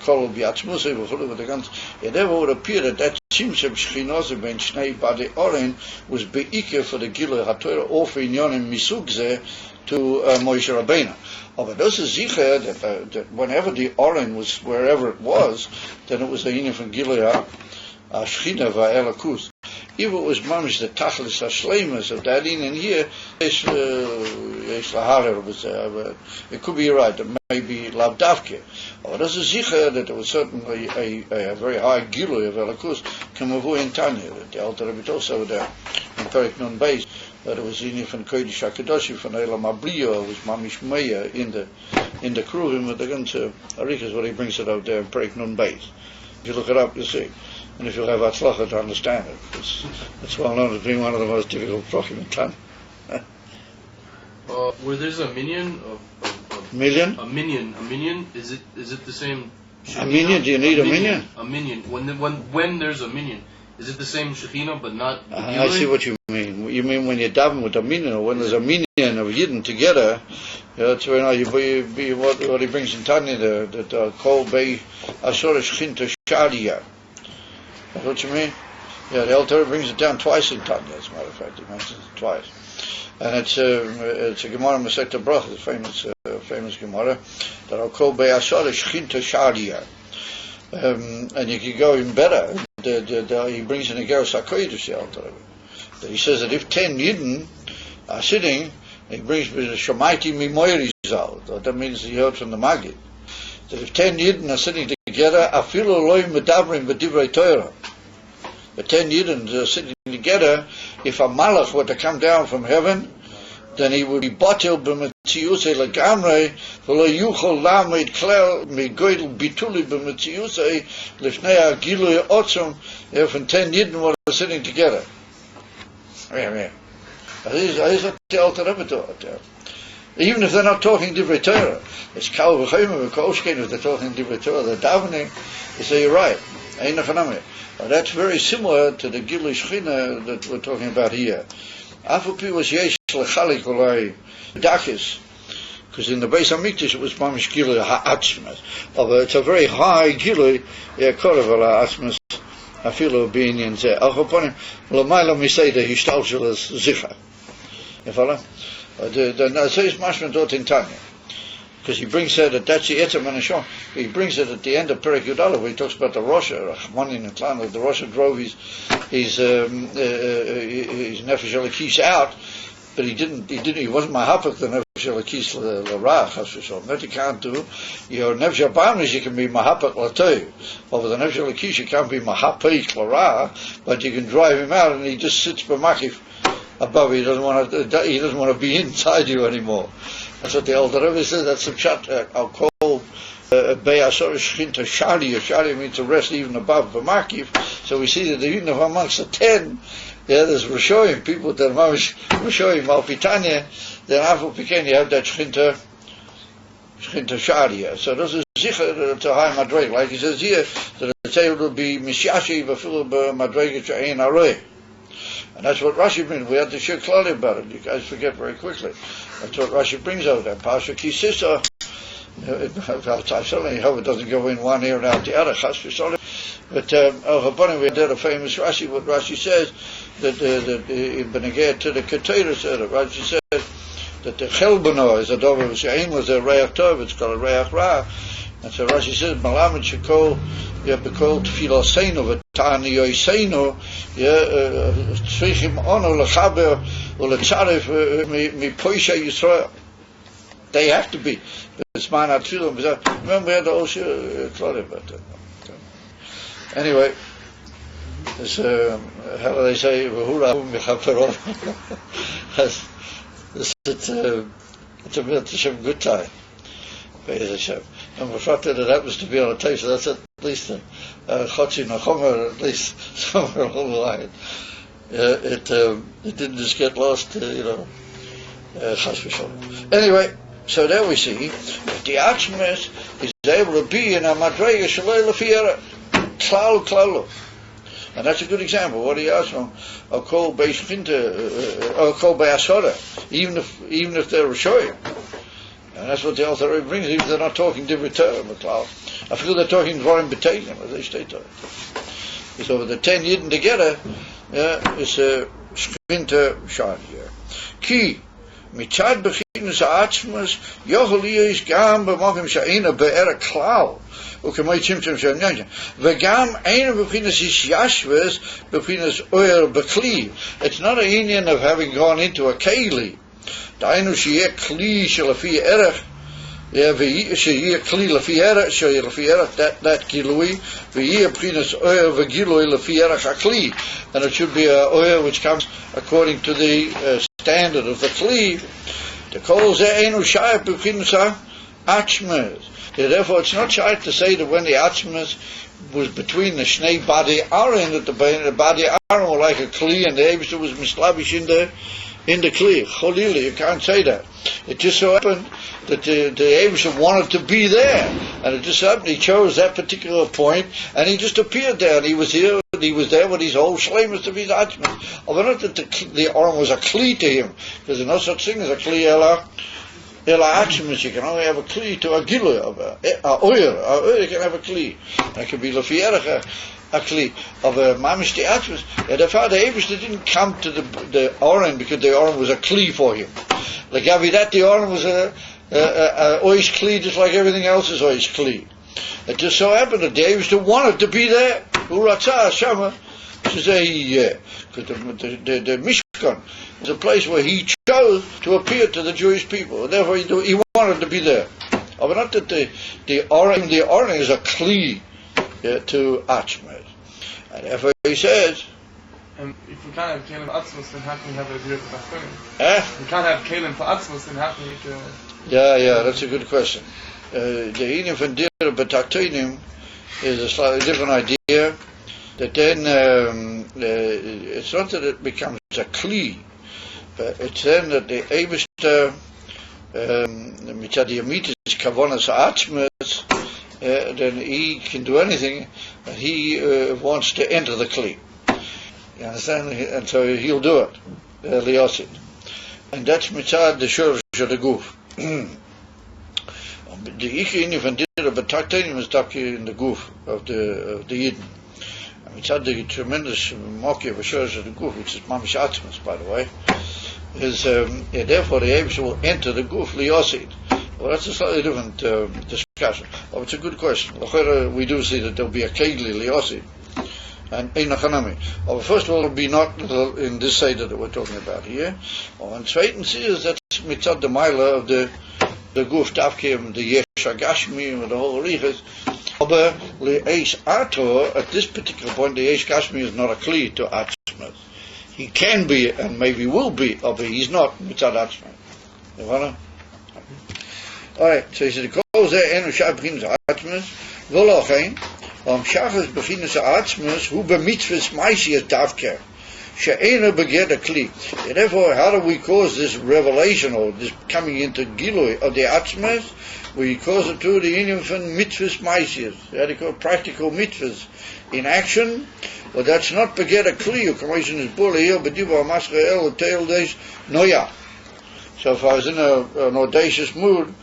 B: Kol B'Yatzmusay, with the guns. It never would appear that Tzimtzum Shechinose Bein Shnei Badei Aron was Be'ikah for the Gilui HaTorah, or for Inyonim Misugzeh to Moshe Rabbeinu. But those is zicher that whenever the Aron was wherever it was, then it was a inyan from Gilui HaShechina Va'elakus. If it was mamish the tachlis hashleimus of that inyan here, it could be right. It may be lavdavke. But there's a zicher that there was certainly a very high gilui of elakus kamavu in Tanya. The Alter Rebbe told over there in Perek Nun Beis that it was inyan from Kodesh Hakadoshim from Elam Abriyo. It was mamish meya in the kruvim. But they're going to Arik is what he brings it out there in Perek Nun Beis. If you look it up, you'll see. And if you'll have atzlacha to understand it, it's well known as being one of the most difficult prokim in time.
D: Where there's a minion of
B: Million?
D: A minion, is it the same?
B: A minion? Do you need a minion?
D: A minion. When there's a minion, Is it the same Shekhinah but not?
B: I see what you mean. You mean when you're davening with a minyan, or when there's a minyan of Yidden together? That's when what he brings in Tanya, that Kol Bei Asor Shechinta Shadia. That's what you mean? Yeah, the Alter brings it down twice in Tanya, as a matter of fact. He mentions it twice. And it's a Gemara Masechta Brachos, famous Gemara, that I'll call Be'asar Shechinta Shadia. And you can go even better. He brings in the Geras HaKodesh, the Alter. He says that if 10 Yidden are sitting, he brings Shamaiti Mimoiri Zal. That means he heard from the Maggid. That if 10 Yidden are sitting together, Afilu Loi Medavrim B'divrei Torah. The 10 Yidden are sitting together. If a Malach were to come down from heaven, then he would be batil b'metziusei legamrei, v'lo yuchol lamed klel migoydel bituli b'metziusei lifnei hagilui otzum. If 10 Yidden were sitting together. Yeah. That's what the Alter Rebbe taught. Even if they're not talking Divrei Torah, it's Kal v'chomer v'kolshkein. If they're talking Divrei Torah, they're davening. You say you're right. Ein nachanami. That's very similar to the Gilui Shechina that we're talking about here. Afupi was yesh lechalik olai dakis, because in the Beis Hamikdash it was mamish Gilui ha'atzmas. It's a very high Gilui, korav ala atzmas, afilu b'inyan zeh. Achoponim l'mayla miseda hishtalshel as zicha. You follow? The says mashman dot in Tanya. Because he brings it that's the Etzem and Ashon. He brings it at the end of Perek Yud Aleph, where he talks about the Rosha, Rahmanin and Klan, the Rosha drove his Nefesh Elikish out, but he wasn't Mahapach the Nefesh Elikish L'Ra, Chas v'Shalom. That you can't do. Your Nefesh Abamish, you can be Mahapach L'Toy. Over the Nefesh Elikish, you can't be Mahapach L'Ra, but you can drive him out and he just sits b'makif above. He doesn't want to be inside you anymore. That's what the Alter Rebbe says. That's the pshat. I'll call Be'asor Shechinta Shadia. Shadia means to rest even above B'makif. So we see that even if amongst the 10, there's Rishoyim, people that are Rishoyim Malpitanya, then Afal Pekin you have that Shechinta Shadia. So this is Zicher to high Madreg. Like he says here, that the table will be Mishashi V'filu B'Madreg She'ein Aroi. And that's what Rashi brings. We had to share clearly about it. You guys forget very quickly. That's what Rashi brings out there. Pasha Kisisa. I hope it doesn't go in one ear and out the other. But we did a famous Rashi. What Rashi says that in Beneged to the Ketera said it. Rashi says that the Chelbano is a dover of Shein was a Reach Tov. It's called a Reach Ra. And so Rashi says Malamed Shekol Yabekol Tfiloseinu V'Tani Yoseinu Tzrichim Ono Lechaber Ulecharef Mipoisha Yisrael. They have to be. It's man atfilim. Remember we had the Osher Klori about that. Anyway, this how do they say V'Hura Michaperon? It's a good time. And we're that it happens to be on a tape, so that's at least a Chotzi Nachomer, at least somewhere along the line. It didn't just get lost, Chas v'Shalom. Anyway, so there we see that the Atzmas is able to be in a Madrega Shalei Lefiera, Klal. And that's a good example. What he asked from a Kol Be'Shchinta, or Kol Be'Asora, even if they're Rishoyim. And that's what the Alter Rebbe brings, even if they're not talking Divrei Torah, I feel they're talking Dvarim B'Teilim, as they state that. So the 10 Yidden together, is a Shchinta Shadia. Ki, Mitzad B'Chinus Ha'atzmas, Yochel Yis Gam B'Mokim Sha'ina Be'er Klal, Ukemoi Tzimtzum Sha'nyanyan, V'Gam Eina B'Chinus Yishashves, B'Chinus Oyer B'Kli. It's not a union of having gone into a Keli. Dainu sheyeh kli shelafi erech, sheyeh kli lafi erech, sheyeh lafi erech that gilui, v'yeh b'chinas oil v'gilui lafi erech hakli, and it should be a oil which comes according to the standard of the kli. The kol zeh einu shayach b'chinas ha'atzmas. Therefore, it's not shy to say that when the atzmas was between the shnei badi aron, that the badi aron were like a kli, and the Eibishter was mislavish in in the Kli. Cholila, you can't say that. It just so happened that the Eibishter wanted to be there, and it just happened he chose that particular point, and he just appeared there, and he was here, and he was there with his whole shleimus of his atzmus. Although not that the Aron was a Kli to him, because there's no such thing as a Kli Ela atzmus. You can only have a Kli to a Gilui, a oyer you can have a Kli. That could be Lefierach, a Kli of a mamish the atzmus. And the Eibishter didn't come to the Aron because the Aron was a Kli for him. Like that, the Aron was a oish Kli, just like everything else is oish Kli. It just so happened that the Eibishter wanted to be there. Uratzah Shama, to say yeah, because the Mishkan is a place where he chose to appear to the Jewish people. And therefore, he wanted to be there. But not that the Aron is a Kli to Atzmas. And therefore he says,
D: if you can't have Kalim for Atzmus, then how can you have a Gilui for Tachtonim?
B: Eh?
D: You can't have Kalim for Atzmus, then how can you...
B: Yeah, that's a good question. The Inim from Dir B'Tachtonim is a slightly different idea. That then it's not that it becomes a Kli, but it's then that the Eibishter mitzad Yamitis Kavonas Atzmas, then he can do anything, and he wants to enter the Kli. You understand? And so he'll do it, Liosid. And that's mitzad the Shursh of the Guf. The Ichini van Dira B'Tachtonim is in the Guf of the Yidden. And mitzad the tremendous Moki of a Shursh of the Guf, which is Mamish Atzmas, by the way, is therefore the Eibishter will enter the Guf Liosid. Well, that's a slightly different discussion. Oh, it's a good question. We do see that there'll be a Kegli Liosid. And Einachanami. First of all, it will be not in this Seder that we're talking about here. And zweitens is that's mitzad the Maila of the Guf Tavkim, the Yesh Gashmi, and the whole Riches. Aber Le'esh Ator, at this particular point, the Yesh Gashmi is not a Kli to Atzmas. He can be, and maybe will be, but he's not mitzad Atzmas. You wanna? Alright, so he said, Kol Zeh Enu Shah B'chinas Atzmas, V'lochein, Shachas B'chinas Atzmas, Hu B'mitzvahs Maisiyas Davker, She'ena Beged a Kli. Therefore, how do we cause this revelation, or this coming into Gilui of the Atzmas? We cause it through the Inyam from Mitzvahs Maisiyas. How do you call practical mitzvahs in action? Well, that's not Beged a Kli, who comes in his bully here, but Diva Masra El, Tail Days, Noya. So if I was in an audacious mood,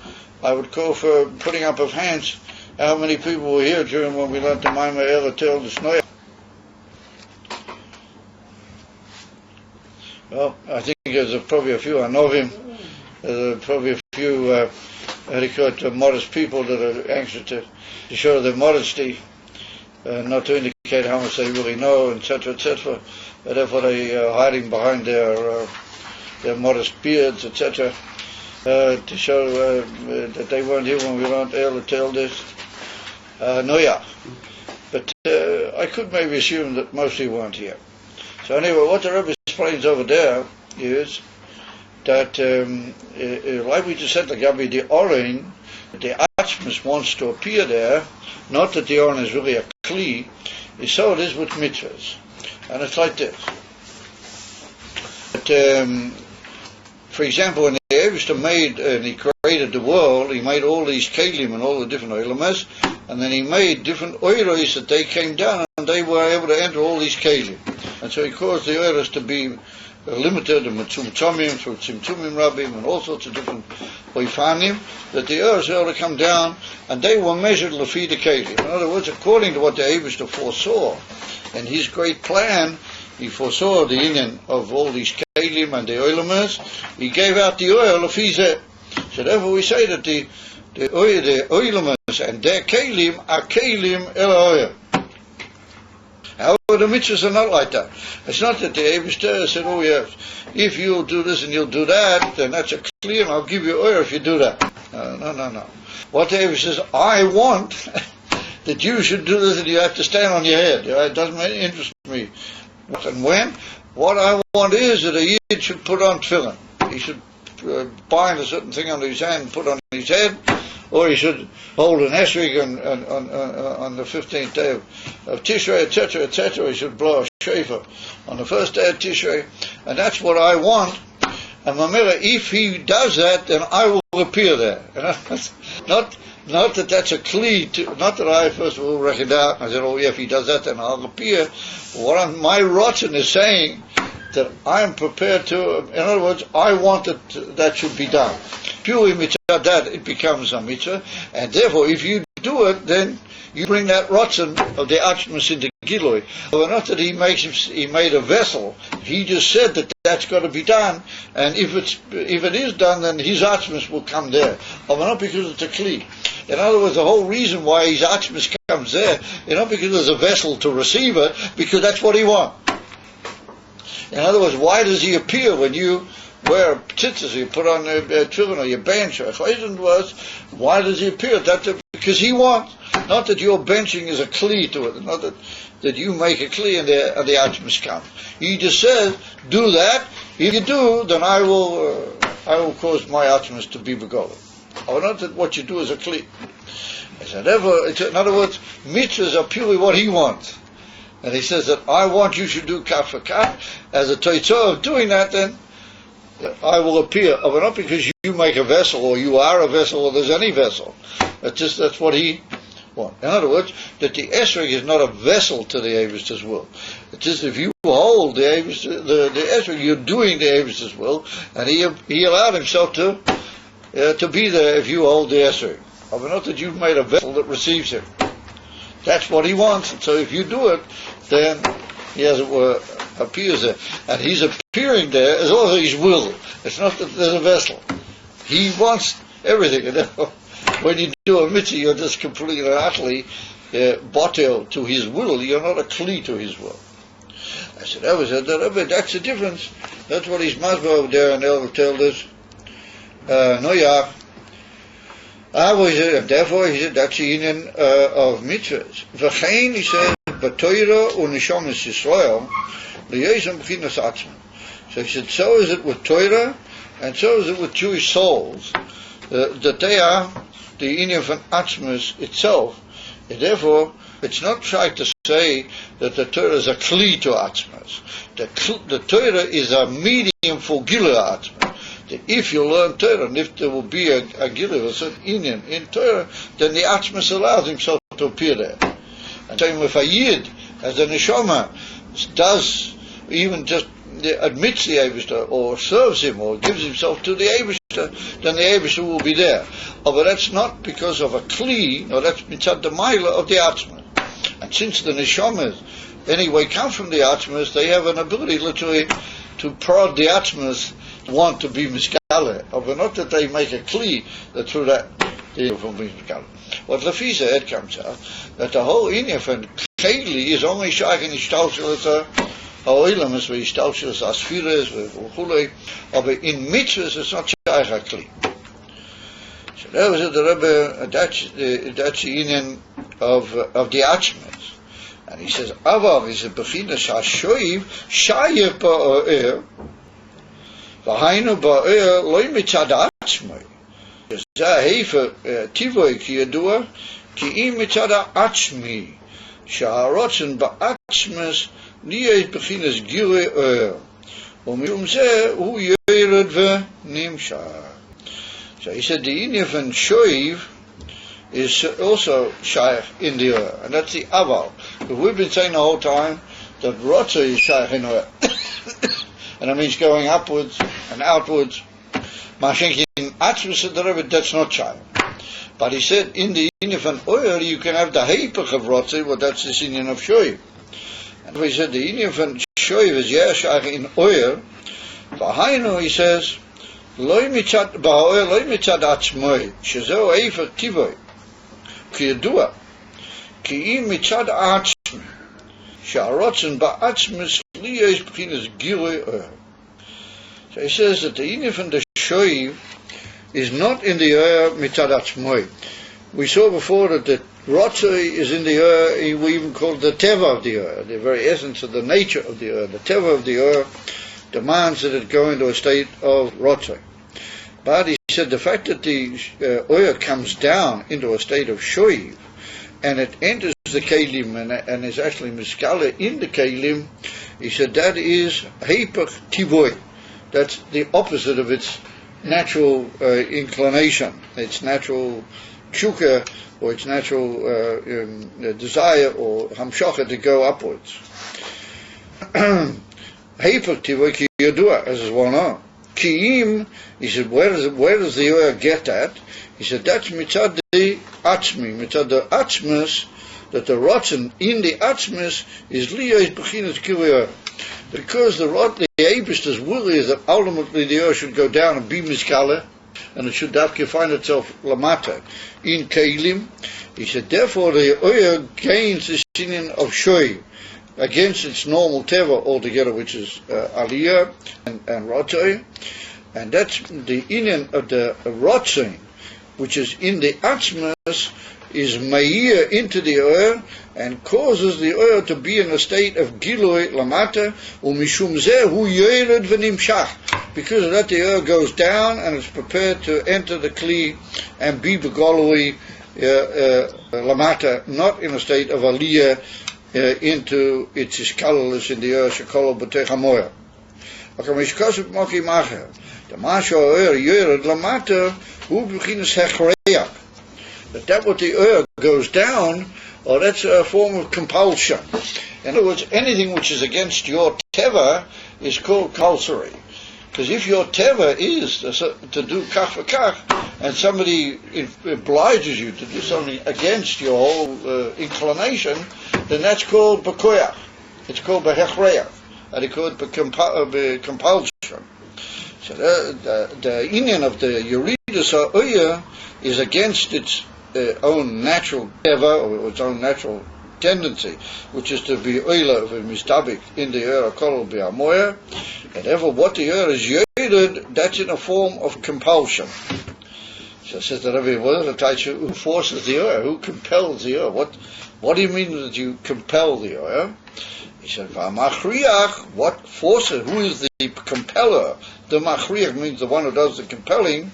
B: I would call for putting up of hands. How many people were here during when we learned the Maimah El Tel the Snoya? Well, I think there's probably a few. I know him. There's probably a few modest people that are anxious to show their modesty, not to indicate how much they really know, etc., etc. Therefore, they are hiding behind their modest beards, etc., to show that they weren't here when we learned El Tel this. No, but I could maybe assume that mostly weren't here. So anyway, what the Rebbe explains over there is that, like we just said, the Gabi, the Oren, the Atzmas wants to appear there, not that the Oren is really a Kli, so it is with mitzvahs. And it's like this. But, for example, when the Eibishter made, and he created the world, he made all these kelim and all the different oilamas, and then he made different oiros that they came down, and they were able to enter all these kelim. And so he caused the oiros to be limited, and tzimtzumim, through tzimtzumim rabbim, and all sorts of different oifanim, that the oiros were able to come down, and they were measured lefi the kelim. In other words, according to what the Eibishter foresaw, and his great plan, he foresaw the union of all these kelim and the oilamas. He gave out the oil of his. So therefore we say that the oilamas and their kelim are kelim el oil. However, the mitzvahs are not like that. It's not that the Eibishter said, oh yes, if you'll do this and you'll do that, then that's a kli, and I'll give you oil if you do that. No. What the Eibishter says, I want that you should do this and you have to stand on your head. It doesn't interest me. And when? What I want is that a Yid should put on tefillin. He should bind a certain thing on his hand and put on his head, or he should hold an esrog on the 15th day of Tishrei, etc., etc. He should blow a shofar on the first day of Tishrei, and that's what I want. And Mamela, if he does that, then I will appear there. Not that that's a kli, not that I first of all reckon out, I said, oh yeah, if he does that, then I'll appear. My rotzen is saying that I am prepared to, in other words, I want that should be done. Purely mitzvah that, it becomes a mitzvah, and therefore if you do it, then you bring that rotzen of the Atzmus into Gilui. Well, not that he made a vessel, he just said that that's got to be done, and if it is done, then his Atzmus will come there. But not because it's a kli. In other words, the whole reason why his Atzmus comes there is not because there's a vessel to receive it, because that's what he wants. In other words, why does he appear when you wear tzitzis, you put on a tefillin or your bench or a why does he appear? Because he wants. Not that your benching is a kli to it, not that you make a kli and the Atzmus comes. He just says, do that. If you do, then I will cause my Atzmus to be begotten. Or not that what you do is a kli. In other words, mitzvahs are purely what he wants. And he says that I want you should do kaf for kaf. As a toitzah of doing that, then I will appear. But not because you make a vessel, or you are a vessel, or there's any vessel. That's what he wants. In other words, that the esrog is not a vessel to the Eibishter's will. It's just if you hold the esrog, you're doing the Eibishter's will, and he allowed himself to be there if you hold the esrog. But not that you've made a vessel that receives him. That's what he wants. And so if you do it, then he, as it were, appears there. And he's appearing there as long as he's will. It's not that there's a vessel. He wants everything. And when you do a mitzvah, you're just completely and utterly botel to his will. You're not a kli to his will. I said, that's the difference. That's what he's masber over there, and they'll tell us. Therefore, he said, that's the union of mitzvahs. V'chein, he said, b'toira u'nishamas Yisrael, l'yezem b'chinas atzman. So he said, so is it with Torah, and so is it with Jewish souls, that they are the union from atzmas itself. And therefore, it's not right to say that the Torah is a kli to atzmas. The Torah is a medium for gila atzmas. If you learn Torah, and if there will be a gila, a certain union in Torah, then the atzmas allows himself to appear there. And same with a yid, as the neshama does, even just admits the Eibishter, or serves him, or gives himself to the Eibishter, then the Eibishter will be there. But that's not because of a kli, or that's mitzad the maila of the atzmas. And since the neshamas anyway come from the atzmas, they have an ability literally to prod the atzmas want to be miskale, but not that they make a kli that through that they from being miskale. What Lafisa head comes out that the whole inyan from keli is only shaykh in ishtalshelas ha'olam is with ishtalshelas asfiras with chulei, but in mitzvahs it's not shaykh a kli. So that was the Rebbe. That's the inyan of the atzmas. And he says, Avar is a bechinas hashoiv shayev ba'o'er v'hainu ba'o'er loy mitzad atzmai. Zeh hefer tivoi ki yadua ki im mitzad atzmi sha'arotzen ba'atzmas niyeh bechinas girei o'er u'mishum zeh hu yered v'nimshah. So he said the inyan from shoiv is also shaykh in the Ur, and that's the aval. But we've been saying the whole time that Rotza is shaykh in Ur, and that means going upwards and outwards. Mashenkin Atzmus the Rebbe, that's not shaykh. But he said in the inyan von Ur you can have the heipach of Rotza, but that's the inyan of Shoiv. And he said the inyan von Shoiv is shaykh in Ur. V'hainu, he says, loy mitzad ba'o'er loy mitzad atzmoi shezeu heifach tivoi כידוע, כי אם מצד העצמי, שהרוצן בעצמס לי יש בחינס גירוי אור. So he says that the inyan from the shoiv is not in the Ur mitzad atzmoi. We saw before that the rotzoi is in the Ur, we even call it the teva of the Ur, the very essence of the nature of the Ur. The teva of the Ur demands that it go into a state of rotzoi. But he said the fact that the Ur comes down into a state of shoiv, and it enters the kelim and is actually miskala in the kelim, he said that is heipach tivoi. that's the opposite of its natural inclination, its natural tshuka, or its natural desire or hamshacha to go upwards. Heipach tiva ki yadua, as is well known. Ki'im, he said, where does the oil get that? He said, that's mitzad the atzmi, mitzad the atzmas, that the rotzen in the atzmas is liyos bechinas kivayah. Because the Eibishter's will is that ultimately the oil should go down and be miskala, and it should find itself lamata in keilim. He said, therefore the oil gains the sinin of shoy against its normal teva altogether, which is aliyah and rotzoi, and that's the inyan of the rotzoi, which is in the atzmas, is meir into the oil and causes the oil to be in a state of giloi lamata umishum zeh hu yored v'nimshach. Because of that, the oil goes down and is prepared to enter the kli and be begoloi lamata, not in a state of aliyah into its iskalalus in the oil shekolo b'techamoya. Akamishkosuk moki macher. The masha oil yored lamata hu b'chinas hechreya. That what the oil goes down, or that's a form of compulsion. In other words, anything which is against your teva is called compulsory. Because if your teva is to do kach v'kach, and somebody obliges you to do something against your whole inclination, then that's called b'koyach. It's called b'hechreach, and it's called compulsion. So the inyan of the yuridus ha'oya is against its own natural teva, or its own natural tendency, which is to be oila of a mistabik in the air kolol bi'amoya, and therefore what the air is yoded, that's in a form of compulsion. So says the Rabbi, who forces the air? Who compels the air? What do you mean that you compel the air? He said, V'machriach, what forces? Who is the compeller? The machriach means the one who does the compelling.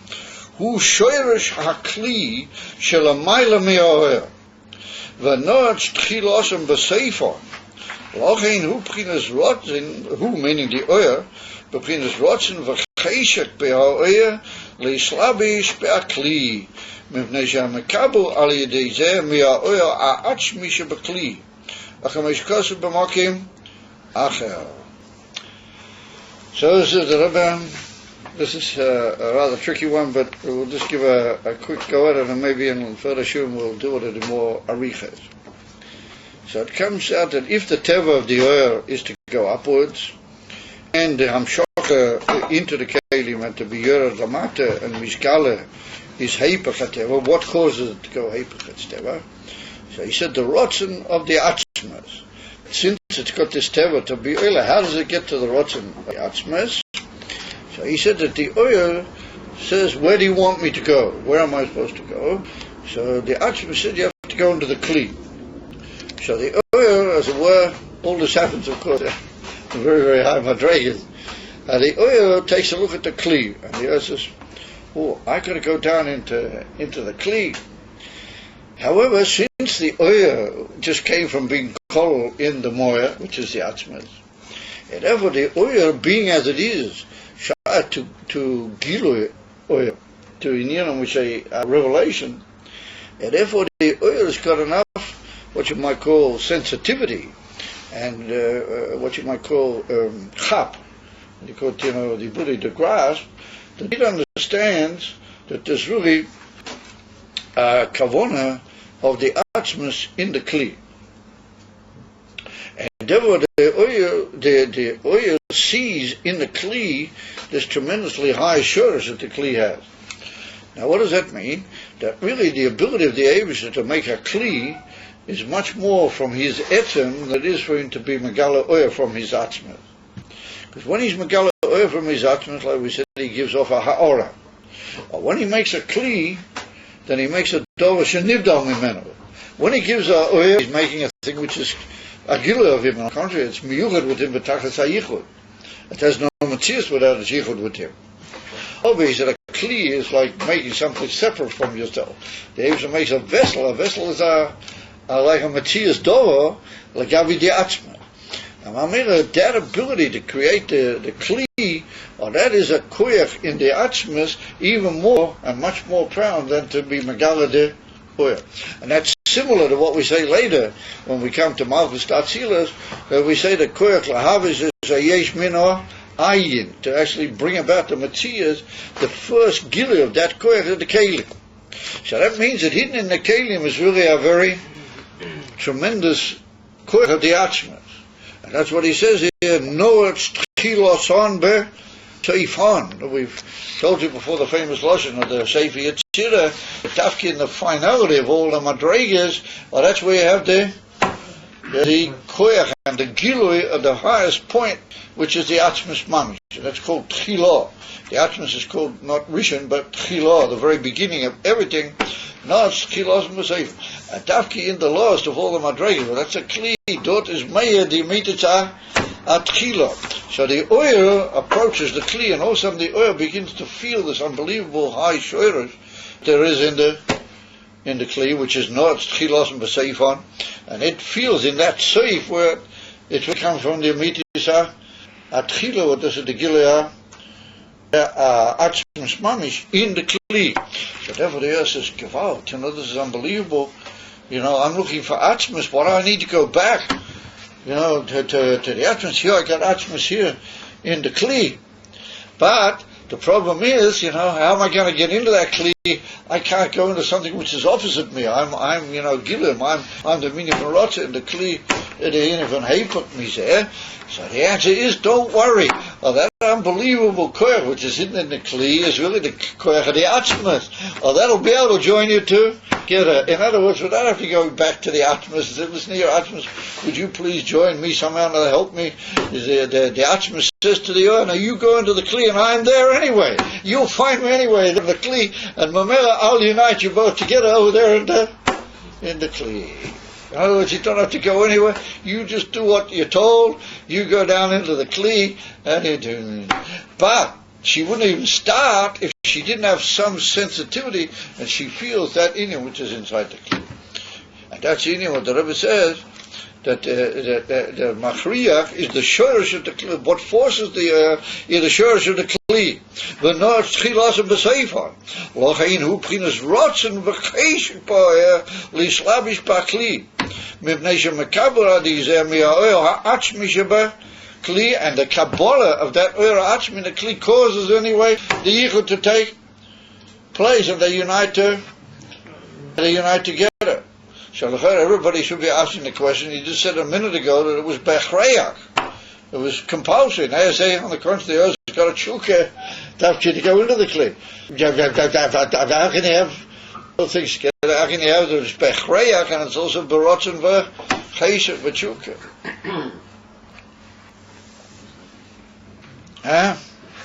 B: Hu shoyresh hakli shelamayla me'oher v'noach tchilosem b'seifon lochein hu b'chinas rotzen, hu meaning the oyer, b'chinas rotzen v'cheshek be'oyer leislabish be'akli mipnei she'amekabu al yedei zeh me'oyer ha'atzmi sheb'kli achameshkosu b'makim acher. So this is the Rebbe. This is a rather tricky one, but we'll just give a quick go at it, and maybe in further shurim we'll do it in more arichas. So it comes out that if the teva of the oil is to go upwards, and the hamshoka into the kelim and to be yored lamata and mishkala is heipach teva, what causes it to go heipach teva? So he said the rotzen of the atzmas. Since it's got this teva to be oil, how does it get to the rotzen of the atzmas? So he said that the oil says, where do you want me to go? Where am I supposed to go? So the Atzma said, you have to go into the Kli. So the oil, as it were, all this happens, of course, very, very high madregas. The oil takes a look at the Kli, and the oil says, oh, I got to go down into the Kli. However, since the oil just came from being kol in the moya, which is the Atzma, and therefore the oil, being as it is, to Gilu oil, to Inyanam, which is a revelation, and therefore the oil has got enough, what you might call sensitivity, and what you might call chap, you call it, the ability to grasp, that it understands that there's really a kavona of the atzmas in the kli. And therefore the oil sees in the kli this tremendously high assurance that the kli has. Now what does that mean? That really the ability of the Eibusha to make a kli is much more from his etzem than it is for him to be megala oil from his atzmas. Because when he's megala oil from his atzmas, like we said, he gives off a ha'ora. But when he makes a kli, then he makes a dover shenivdal mimenu. When he gives a oil, he's making a thing which is a gila of him. On the contrary, it's miyuchad with him, but tachas hayichud. It has no matzias without a yichud with him. Obviously, that a kli is like making something separate from yourself. The Eibusha makes a vessel. A vessel is like a matzias dover, like avi di atzma. And I mean, that ability to create the kli, or that is a koyach in the atzmus, even more and much more profound than to be megala de oil. And that's similar to what we say later when we come to Malchus Tatzilas, where we say that koyach lahavish is a yesh minor ayin, to actually bring about the Matthias, the first gili of that koyach of the kelim. So that means that hidden in the kelim is really a very tremendous koyach of the atzmus. And that's what he says here, Noach tchilos on be seifon. We've told you before the famous lashon of the Sefer Yetzirah, the tafki in the finality of all the madregas, well, that's where you have the koyach and the gilui of the highest point, which is the atzmus mamish. That's called tchilah. The atzmus is called not rishon, but tchilah, the very beginning of everything. No, it's tchilah and seif. And tafki in the last of all the madregas, well, that's a kli. Dort is meyer the mitzah at tchilah. So the oil approaches the kli, and all of a sudden the oil begins to feel this unbelievable high shoyrish there is in the kli, which is not tchilas and b'seifon, and it feels in that seif where it comes from the mitzah at tchilah, what does it the gilea atzmus mamish in the kli. So therefore the earth says, gewalt, this is unbelievable. I'm looking for atzmus. Why do I need to go back, to the atzmus? Here, I got atzmus here in the kli. But the problem is, how am I going to get into that kli? I can't go into something which is opposite me. I'm gilim. I'm the minim rotza in the kli. The inivon heipot me there. So the answer is, don't worry. Well, that unbelievable koyach which is hidden in the kli is really the koyach of the atzmus. Well, that'll be able to join you to get it. In other words, without having to go back to the atzmus and say, listen to your atzmus, would you please join me somehow to help me? The atzmus says to the oil, now you go into the kli and I'm there anyway. You'll find me anyway in the kli, and mamela, I'll unite you both together over there in the kli. In other words, you don't have to go anywhere. You just do what you're told. You go down into the kli, and you do. But she wouldn't even start if she didn't have some sensitivity, and she feels that inyan which is inside the kli. And that's inyan what the Rebbe says, that the machriach is the shorish of the kli. What forces the shorish of the kli. But not tchilas and b'seifon. Lochein hu p'chinas rotzen v'cheshik ba'er lislabish ba'kli. Mipnei shemekabel adizeh mi'a'oil ha'atzmi sheba kli, and the kabbalah of that oil ha'atzmi in the kli causes anyway the yichud to take place, and they unite together. So everybody should be asking the question. You just said a minute ago that it was bechreyak. It was compulsory. Now you say, on the contrary, the has got a chukah to go into the kli. How can you have things together? How can you have it? It's bechreyak, and it's also berotzen v'chesed v'chukah.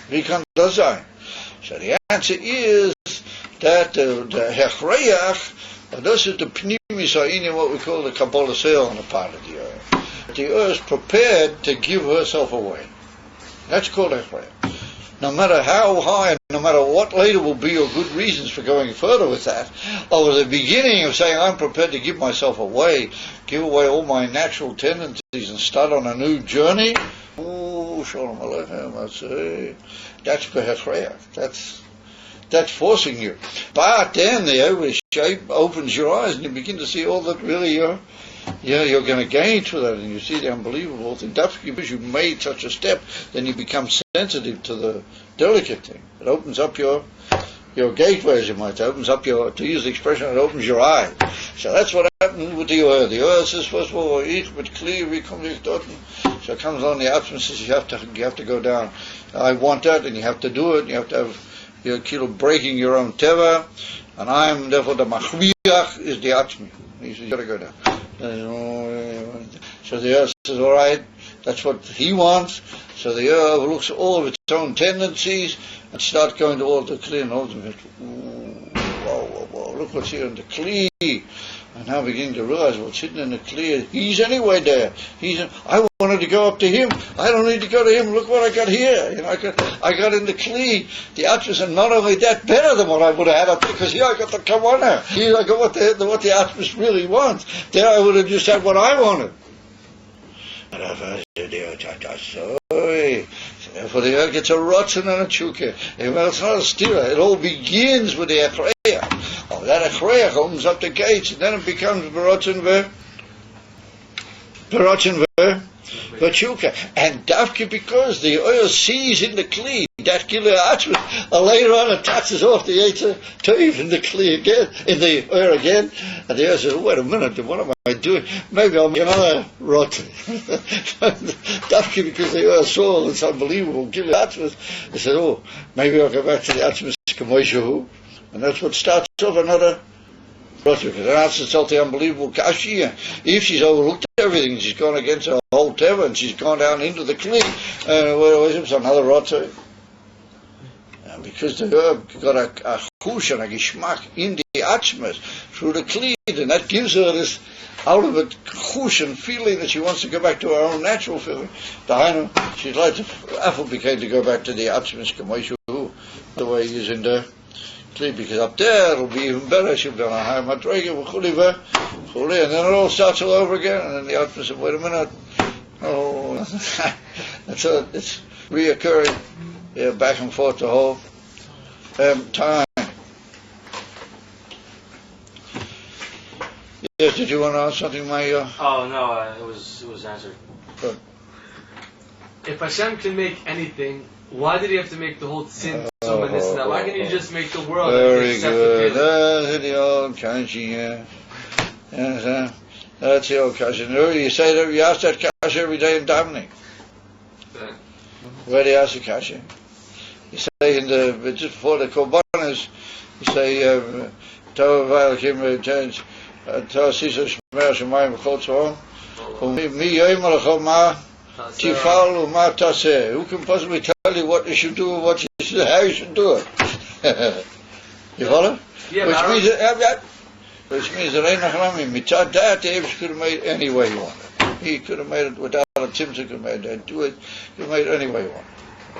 B: Wie kann das sein? So the answer is that the hechreyak, this is the pnimis ha'inyan, what we call the Kabbalah sale on the part of the earth. The earth is prepared to give herself away. That's called hechreyak. No matter how high, and no matter what later will be your good reasons for going further with that, or the beginning of saying, I'm prepared to give myself away, give away all my natural tendencies and start on a new journey, Shalom Aleichem, that's behechreyak. That's forcing you. But then the shape opens your eyes and you begin to see all that really you're going to gain through that, and you see the unbelievable thing. That's because you made such a step, then you become sensitive to the delicate thing. It opens up your gateway, as you might say. It opens up to use the expression, it opens your eyes. So that's what happened with the oil. The oil says, first of all, eat with clear, so it comes on the atzmus, says you have to go down. I want that, and you have to do it. You have to have your kilo breaking your own teva, and I'm therefore the machriach is the atzmi. He says you got to go down. So the earth says, all right, that's what he wants. So the earth looks at all of its own tendencies and starts going to all the kli, and all of them. Whoa, look what's here in the kli. And now beginning to realize what's hidden in the kli. He's anyway there. I wanted to go up to him. I don't need to go to him. Look what I got here. I got in the kli, the atzmus, and not only that, better than what I would have had up there, because here I got the kavanah. Here I got what the atzmus really wants. There I would have just had what I wanted. Therefore the earth gets a rotten and a chuka. It's not a stira. It all begins with the achreya. Oh, that achreya opens up the gates, and then it becomes barotzen Vachuka. And Davka, because the oil sees in the Kli, that Gila Achmas, later on attaches off the Eitzah Toiv in the Kli again, in the oil again, and the oil says, wait a minute, what am I doing? Maybe I'll make another rot. Davka, because the oil saw this unbelievable Gila Achmas, they said, oh, maybe I'll go back to the Achmas Kamoishahu, and that's what starts off another. It answers itself the unbelievable Kashi. If she's overlooked everything, she's gone against her whole Teva, and she's gone down into the Kli, it's another Rotze. And because the herb got a chush and a geschmack in the Achmas through the Kli, and that gives her this out of it chush and feeling that she wants to go back to her own natural feeling. She'd like to, became to go back to the Achmas Kamoishu, the way he's in there. Because up there it'll be even better. She'll be on a higher madrega, and then it all starts all over again. And then the Atma said, "Wait a minute, oh, it's reoccurring, back and forth the whole time." Yes, did you want to ask something, Maya?
E: Oh no, it was answered.
B: Good.
F: If Hashem can make anything, why did he have to make the whole tzimtzum and this and that? Why can't he just make the world?
B: Very good. That's the old Kashi, yeah. That's the old Kashi. You say that, you ask that Kashi every day in davening. Where do you ask the Kashi? You say just before the Korbanos, you say, Tova Kim change, Tova Sisa Shmer Shemayim V'chol Tzvon, Mi Yoim Alachol Ma Tifal U'ma Taseh. Who can possibly tell you what you should do and what you should, how you should do it? You follow?
F: Yeah,
B: which means that Ein Nachlamim Mitzad Dat the Eibush could have made any way he wanted. He could have made it without a tzimtzum. Could have made it. Do it. He made it any way he wanted.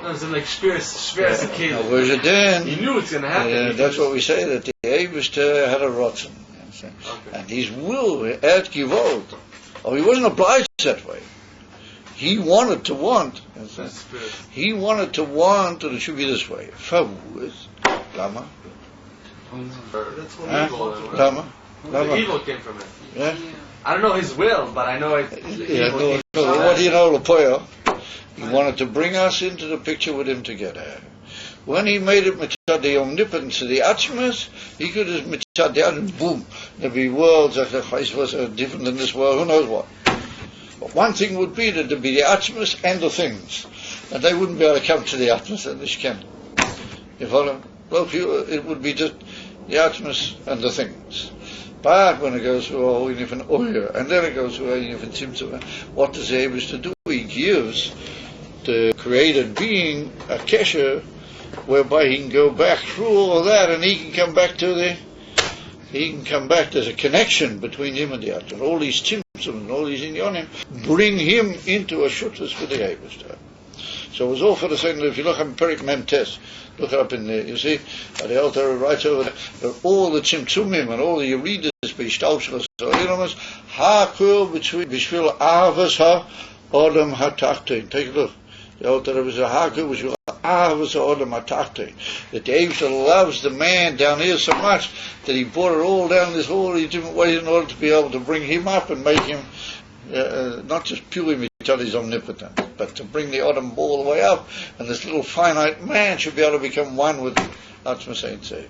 F: No, it's like Shveres a kid.
B: Where's it then?
F: He knew it's going to happen.
B: That's what we say, that the Eibush had a rotzen, and his will at Givold. Oh, he wasn't obliged that way. He wanted to want. He wanted to want that it should be this way. Lama.
F: That's what evil.
B: Lama.
F: The evil came from it.
B: Yeah.
F: I don't know his will, but I know it.
B: What do you know, Lepoya? He wanted to bring us into the picture with him together. When he made it mitzad the omnipotence of the Atzmas, he could have mitzad the Atzmas, boom, there'd be worlds that was different than this world, who knows what. But one thing would be that there'd be the Atzmas and the things, and they wouldn't be able to come to the Atzmas and the Shken. You follow? Well, it would be just the Atzmas and the things. But when it goes through a whole different oil, and then it goes through a different tzimtzum, what does he able to do? He gives the created being a kesher whereby he can go back through all of that, and he can come back there's a connection between him and the other. All these tzimtzum and all these inyonim bring him into a shutlas for the Eibush. So it was all for the same. If you look at Perik Mem Tes, look it up in there, you see, the Alter writes over there, that all the tzimtzumim and all the Yeridas, B'ishtalshlos, Ha'kul b'shvil Avas ha'odam ha'tachtein. Take a look. The Alter was a Ha'kul b'shvil Avas ha'odam ha'tachtein. That the Eibush loves the man down here so much that he brought it all down this all these different ways in order to be able to bring him up and make him not just purely mitzad he's omnipotent, but to bring the Adam all the way up, and this little finite man should be able to become one with Atzmas Ein Sof.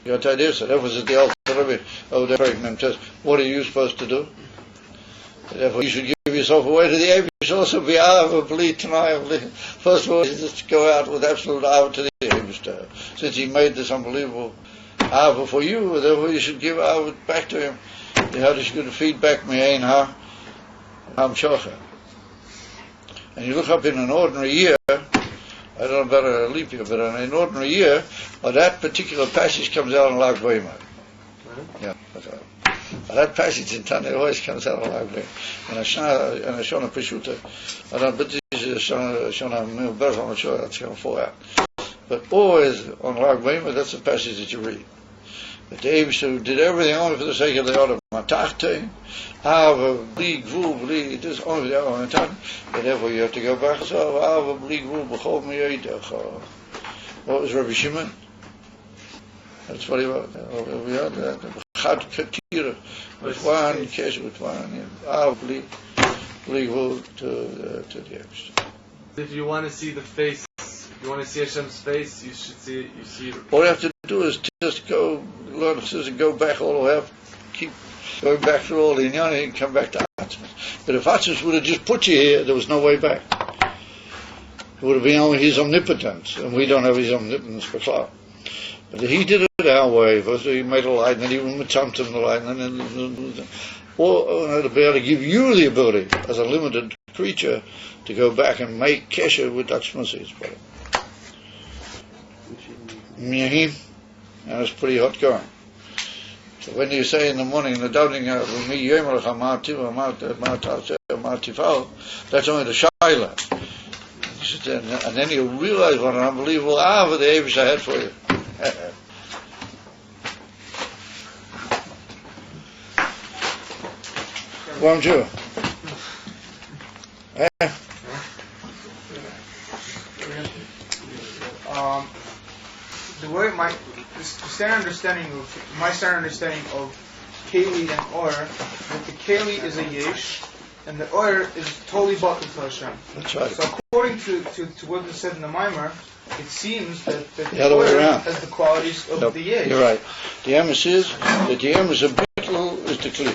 B: You got the idea? So that was at the Alter Rebbe. Oh, the pregnant says, what are you supposed to do? Therefore, you should give yourself away to the Eibush. Also be Ahava, believe tonight. First of all, just go out with absolute Ahava to the Eibush. Since he made this unbelievable Ahava for you, therefore you should give Ahava back to him. You have to feed back Me'ein HaMshocha. And you look up in an ordinary year, I don't know about a leap year, but in an ordinary year, that particular passage comes out on Lag B'Omer. Yeah, that passage in Tanya always comes out on Lag B'Omer. And Shona Peshuta, but this is Shona Milberg, I'm not sure that's going to fall out. But always on Lag B'Omer, that's the passage that you read. That the Eibush did everything only for the sake of the Adam. Matarte, Ava, Bli, Gvul, Bli, this is only the hour and time, and therefore you have to go back, so Ava, Bli, Gvul, B'chol, Mi'edach. What was Rabbi Shimon? That's what he wrote. We had that. Chad Ketira, with one, Kesh with one, Ava, Bli, Gvul to the extra.
F: If you want to see the face, if you want to see Hashem's face, you should see it. You see it.
B: All you have to do is just go, Lord says, go back all the way up, keep going back through all the Inyani and come back to Atzmas. But if Atzmas would have just put you here, there was no way back. It would have been only his omnipotence, and we don't have his omnipotence for cloud. But he did it our way. First he made a light, and then he mattamtum the light, and then to be able to give you the ability, as a limited creature, to go back and make kesher with Atzmas. And it's pretty hot going. So when you say in the morning, the doubting that's only the shaila. And then you realize what an unbelievable Ava the Avish I had for you. Bonjour.
C: The way my standard understanding of Keli and Or, that the Keli is a Yesh, and the Or is totally bought to Hashem.
B: That's right.
C: So according to what was said in the Mimer, it seems that the
B: other way
C: Or
B: around
C: has the qualities of the Yesh.
B: You're right. The emes is that the emes a bittul is the kli.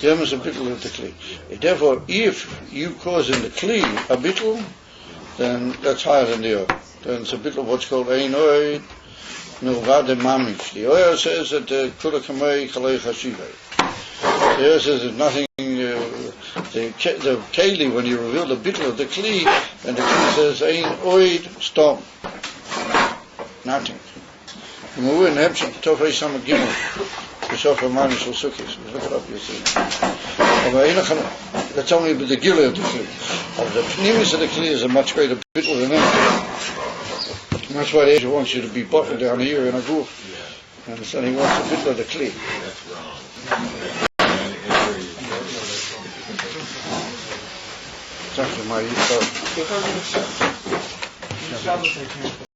B: The emes a bittul is the kli. Therefore, if you cause in the kli a bittul, then that's higher than the Or. Then it's a bit of what's called Ein Oid Milvade Mamish. The Oyer says that Kula Kamei Kalei Chashivei. The Oyer says that nothing, the Keli, when you reveal the bittul of the Kli, and the Kli says Ein Oid, stop. Nothing. And we're in Hebsham, Tofrei Samech Gimel, B'Sof HaMamish L'Sukkis. Look it up, you'll see. That's only the Gila of the Kli. The Pnimis of the Kli is a much greater bittul than anything. And that's why the Asia wants you to be bottled down here in a goof. And so he wants a bit of the Kli. Thank you, my